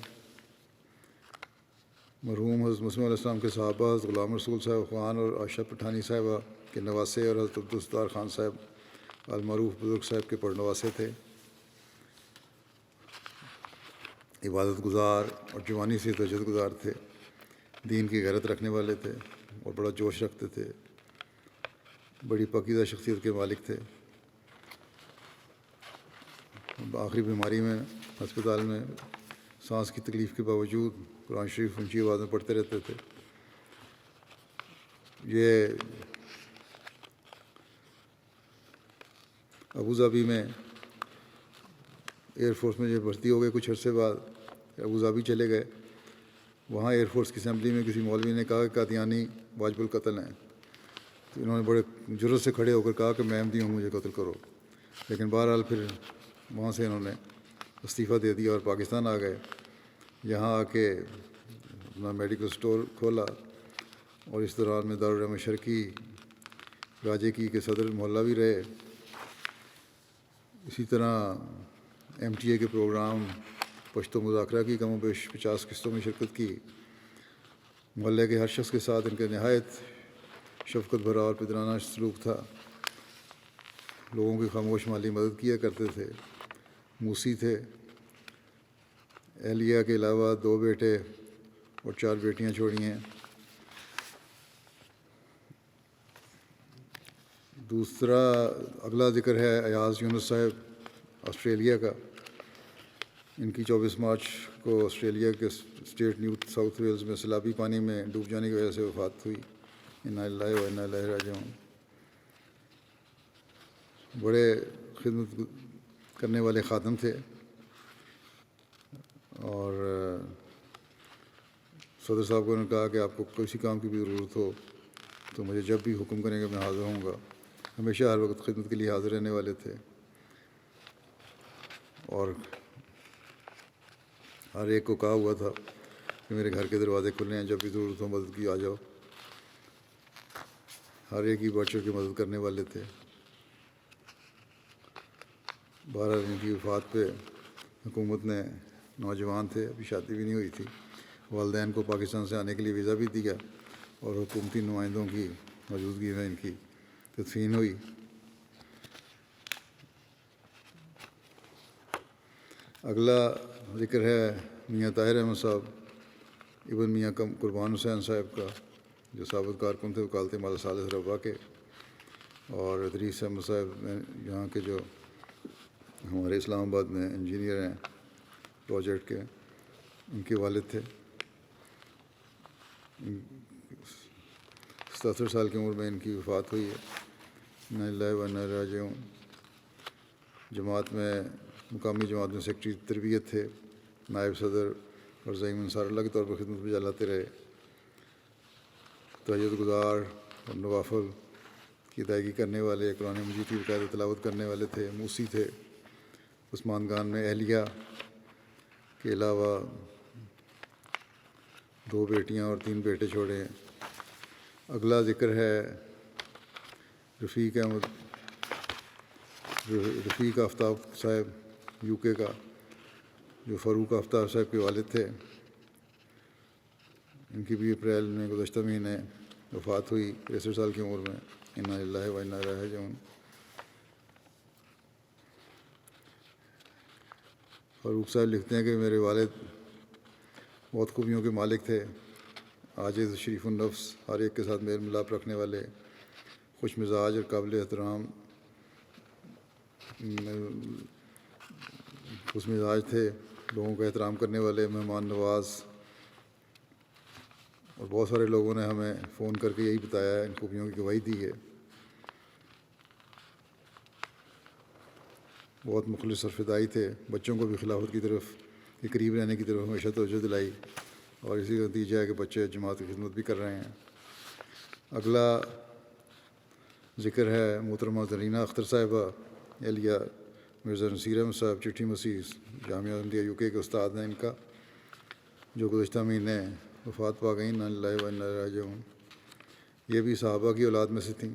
مرحوم حضرت مسیح علیہ السلام کے صحابہ حضرت غلام رسول صاحب خان اور عائشہ پٹھانی صاحبہ کے نواسے اور حضرت عبدالستار خان صاحب المعروف بزرگ صاحب کے پڑنواسے تھے. عبادت گزار اور جوانی سے تہجد گزار تھے. دین کی غیرت رکھنے والے تھے اور بڑا جوش رکھتے تھے. بڑی پاکیزہ شخصیت کے مالک تھے. آخری بیماری میں ہسپتال میں سانس کی تکلیف کے باوجود قرآن شریف اونچی آواز میں پڑھتے رہتے تھے. یہ ابوظہبی میں ایئر فورس میں جو بھرتی ہو گئے، کچھ عرصے بعد ابوظہبی چلے گئے. وہاں ایئر فورس کی اسمبلی میں کسی مولوی نے کہا کہ قادیانی واجب القتل ہیں. تو انہوں نے بڑے جرأت سے کھڑے ہو کر کہا کہ میں احمدی ہوں، مجھے قتل کرو. لیکن بہرحال پھر وہاں سے انہوں نے استعفیٰ دے دیا اور پاکستان آ گئے. یہاں آ کے اپنا میڈیکل سٹور کھولا اور اس دوران میں دارالعلوم شرقی راجے کی کے صدر محلہ بھی رہے. اسی طرح ایم ٹی اے کے پروگرام پشتو مذاکرہ کی کم و بیش 50 قسطوں میں شرکت کی. محلے کے ہر شخص کے ساتھ ان کا نہایت شفقت بھرا اور پدرانہ سلوک تھا. لوگوں کی خاموش مالی مدد کیا کرتے تھے. موسی تھے. اہلیہ کے علاوہ 2 بیٹے اور 4 بیٹیاں چھوڑی ہیں. دوسرا اگلا ذکر ہے ایاز یونس صاحب آسٹریلیا کا. ان کی 24 مارچ کو آسٹریلیا کے اسٹیٹ نیو ساؤتھ ویلز میں سیلابی پانی میں ڈوب جانے کی وجہ سے وفات ہوئی. انا للہ و انا الیہ راجعون. بڑے خدمت کرنے والے خادم تھے اور صدر صاحب کو نے کہا کہ آپ کو کسی کام کی بھی ضرورت ہو تو مجھے جب بھی حکم کریں گے میں حاضر ہوں گا. ہمیشہ ہر وقت خدمت کے لیے حاضر رہنے والے تھے اور ہر ایک کو کہا ہوا تھا کہ میرے گھر کے دروازے کھلے ہیں، جب بھی ضرورت ہو مدد کی آ جاؤ. ہر ایک کی بڑھ چڑھ کے مدد کرنے والے تھے. بہرحال ان کی وفات پہ حکومت نے، نوجوان تھے، ابھی شادی بھی نہیں ہوئی تھی، والدین کو پاکستان سے آنے کے لیے ویزا بھی دیا اور حکومتی نمائندوں کی موجودگی میں ان کی تدفین ہوئی. اگلا ذکر ہے میاں طاہر احمد صاحب ابن میاں قربان حسین صاحب کا، جو سابق کارکن تھے وکالت مالا ثالث روا کے. اور ادریس احمد صاحب یہاں کے جو ہمارے اسلام آباد میں انجینئر ہیں پروجیکٹ کے، ان کے والد تھے. 77 سال کی عمر میں ان کی وفات ہوئی ہے. انا للہ و انا الیہ راجعون. جماعت میں، مقامی جماعت میں سیکرٹری تربیت تھے، نائب صدر اور زعیم انصار اللہ کے طور پر خدمت بجا لاتے رہے. تہجد گزار اور نوافل کی ادائیگی کرنے والے، قرآن مجید کی باقاعدہ تلاوت کرنے والے تھے. موسی تھے. عثمان خان میں اہلیہ کے علاوہ 2 بیٹیاں اور 3 بیٹے چھوڑے ہیں. اگلا ذکر ہے رفیق آفتاب صاحب یو کے کا، جو فاروق آفتاب صاحب کے والد تھے. ان کی بھی اپریل میں گزشتہ مہینے وفات ہوئی 63 سال کی عمر میں. انا للہ و انا الیہ راجعون. فاروق صاحب لکھتے ہیں کہ میرے والد بہت خوبیوں کے مالک تھے، عاجز، شریف النفس، ہر ایک کے ساتھ میل ملاپ رکھنے والے، خوش مزاج اور قابل احترام خوش مزاج تھے، لوگوں کا احترام کرنے والے، مہمان نواز. اور بہت سارے لوگوں نے ہمیں فون کر کے یہی بتایا ہے، ان خوبیوں کی گواہی دی ہے. بہت مخلص اور فدائی تھے، بچوں کو بھی خلافت کی طرف کے قریب رہنے کی طرف ہمیشہ توجہ دلائی، اور اسی کا نتیجہ ہے کہ بچے جماعت کی خدمت بھی کر رہے ہیں. اگلا ذکر ہے محترمہ زرینہ اختر صاحبہ اہلیہ مرزا نصیر احمد صاحب، چٹھی مسیح جامعہ احمدیہ UK کے استاد ہیں ان کا، جو گزشتہ مہینے وفات پا گئیں. انا للہ و انا الیہ راجعون. یہ بھی صحابہ کی اولاد میں سے تھیں،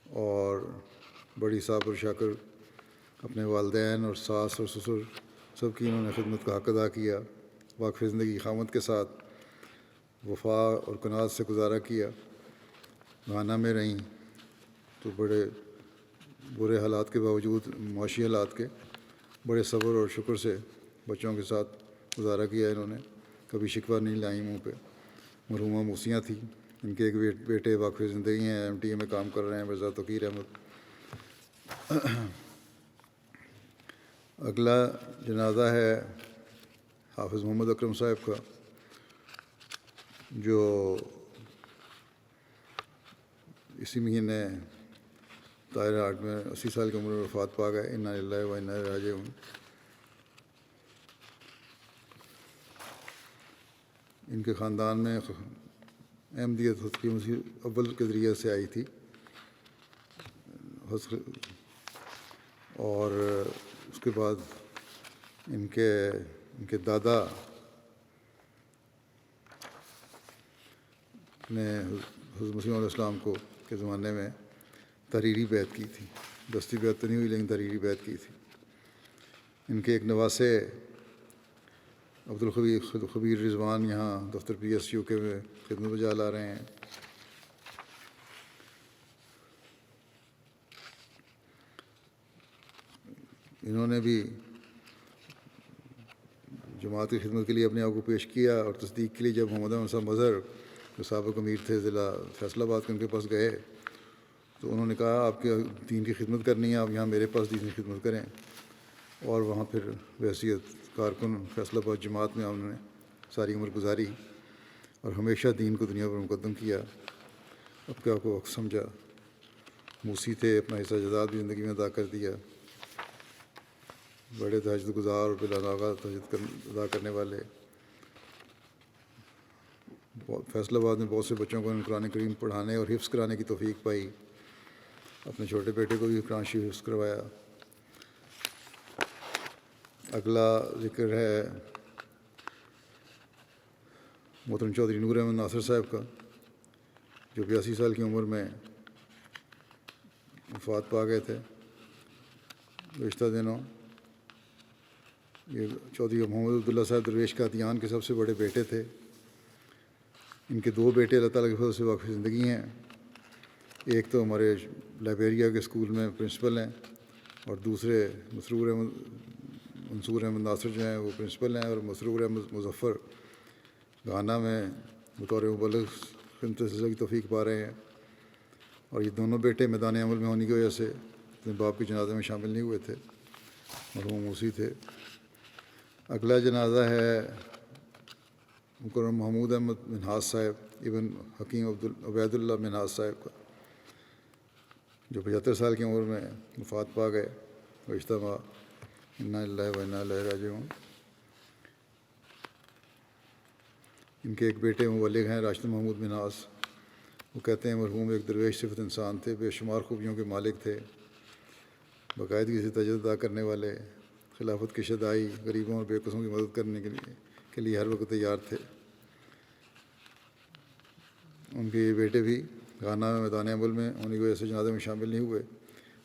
اور بڑی صابر شاکر اپنے والدین اور ساس اور سسر سب کی انہوں نے خدمت کا حق ادا کیا. واقف زندگی خامد کے ساتھ وفا اور قناعت سے گزارا کیا. گھانا میں رہیں تو بڑے برے حالات کے باوجود، معاشی حالات کے، بڑے صبر اور شکر سے بچوں کے ساتھ گزارا کیا انہوں نے. کبھی شکوہ نہیں لائیں منہ پہ. مرحومہ موسیاں تھیں، ان کے ایک بیٹے واقف زندگی ہیں، MTA میں کام کر رہے ہیں، مرزا توقیر احمد. اگلا جنازہ ہے حافظ محمد اکرم صاحب کا، جو اسی مہینے طاہر ہاٹ میں 80 سال کی عمر میں وفات پا گئے. انا للہ و انا الیہ راجعون. ان کے خاندان میں احمدیت حضرت مسیح اول کے ذریعے سے آئی تھی، اور اس کے بعد ان کے دادا نے حضرت مسیح علیہ السلام کو کے زمانے میں تحریری بیعت کی تھی. دستی بیعت تو نہیں ہوئی لیکن تحریری بیعت کی تھی. ان کے ایک نواسے عبدالخبیر رضوان یہاں دفتر PS UK میں خدمت بجا لا رہے ہیں. انہوں نے بھی جماعت کی خدمت کے لیے اپنے آپ کو پیش کیا، اور تصدیق کے لیے جب محمد احمد صاحب مظہر جو سابق امیر تھے ضلع فیصل آباد کے، ان کے پاس گئے تو انہوں نے کہا آپ کے دین کی خدمت کرنی ہے، آپ یہاں میرے پاس دین کی خدمت کریں. اور وہاں پھر بحیثیت کارکن فیصل آباد جماعت میں انہوں نے ساری عمر گزاری، اور ہمیشہ دین کو دنیا پر مقدم کیا. اب کیا کو وقت سمجھا. موسی تھے، اپنا حصہ جزاد بھی زندگی میں ادا کر دیا. بڑے تہجد گزار اور بلا ناغہ تہجد ادا کرنے والے. فیصل آباد میں بہت سے بچوں کو قرآن کریم پڑھانے اور حفظ کرانے کی توفیق پائی. اپنے چھوٹے بیٹے کو بھی قرآن شریف حفظ کروایا. اگلا ذکر ہے محترم چودھری نور احمد ناصر صاحب کا، جو 82 سال کی عمر میں وفات پا گئے تھے گزشتہ دنوں. یہ چودھری محمد عبداللہ صاحب درویش قادیان کے سب سے بڑے بیٹے تھے. ان کے 2 بیٹے اللہ تعالیٰ کے فضل سے واقف زندگی ہیں. ایک تو ہمارے لائبیریا کے اسکول میں پرنسپل ہیں، اور دوسرے منصور احمد ناصر جو ہیں وہ پرنسپل ہیں، اور مسرور احمد مظفر گھانا میں بطور مبلغ خدمت سلسلہ کی توفیق پا رہے ہیں. اور یہ دونوں بیٹے میدان عمل میں ہونے کی وجہ سے اپنے باپ کے جنازے میں شامل نہیں ہوئے تھے، مرحوم موسی تھے. اگلا جنازہ ہے مکرم محمود احمد منہاس صاحب ابن حکیم عبید اللہ منہاس صاحب کا، جو 75 سال کی عمر میں وفات پا گئے گزشتہ ماہ. انا للہ و انا الیہ راجعون. ان کے ایک بیٹے مبلغ ہیں راشد محمود منہاس. وہ کہتے ہیں مرحوم ایک درویش صفت انسان تھے، بے شمار خوبیوں کے مالک تھے، باقاعدگی سے تہجد ادا کرنے والے، خلافت کی شدائی، غریبوں اور بے قصوں کی مدد کرنے کے لیے ہر وقت تیار تھے. ان کے یہ بیٹے بھی گھانا میں میدان عمل میں ہونے کی وجہ سے جنازے میں شامل نہیں ہوئے.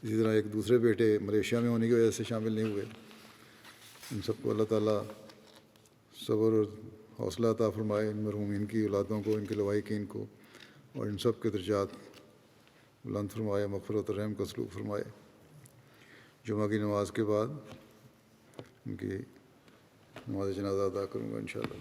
اسی طرح ایک دوسرے بیٹے ملیشیا میں ہونے کی وجہ سے شامل نہیں ہوئے. ان سب کو اللہ تعالیٰ صبر اور حوصلہ عطا فرمائے. ان مرحومین کی اولادوں کو، ان کے لواحقین کو، اور ان سب کے درجات بلند فرمائے، مغفرت اور رحم کا سلوک فرمائے. جمعہ کی نماز کے بعد ان کی نماز جنازہ ادا کروں گا انشاءاللہ۔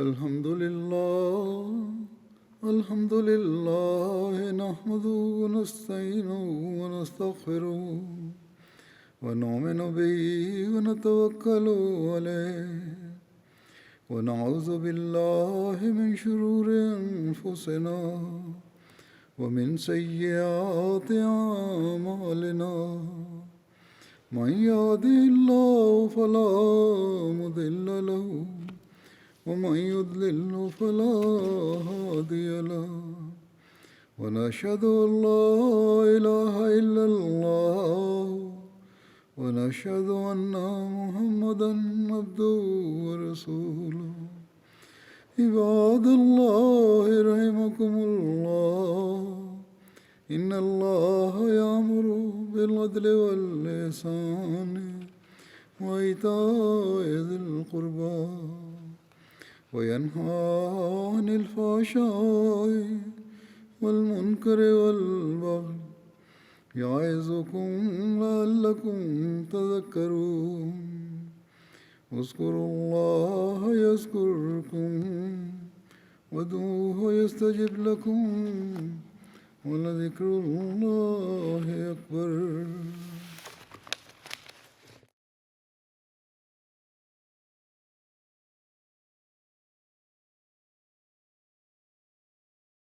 الحمد للہ نحمده ونستعینه ونستغفره ونؤمن به ونتوکل علیہ ونعوذ باللہ من شرور انفسنا ومن سیئات اعمالنا من يهده الله فلا مضل له ومن يضلل فلا هادي له ونشهد أن لا إله إلا الله ونشهد أن محمدا عبده ورسوله عباد الله رحمكم الله إن الله يأمر بالعدل والإحسان وإيتاء ذي القربى وينهى عن الفحشاء والمنكر والبغي يعظكم لعلكم تذكرون اذكروا الله يذكركم وادعوه يستجب لكم ولذكر الله أكبر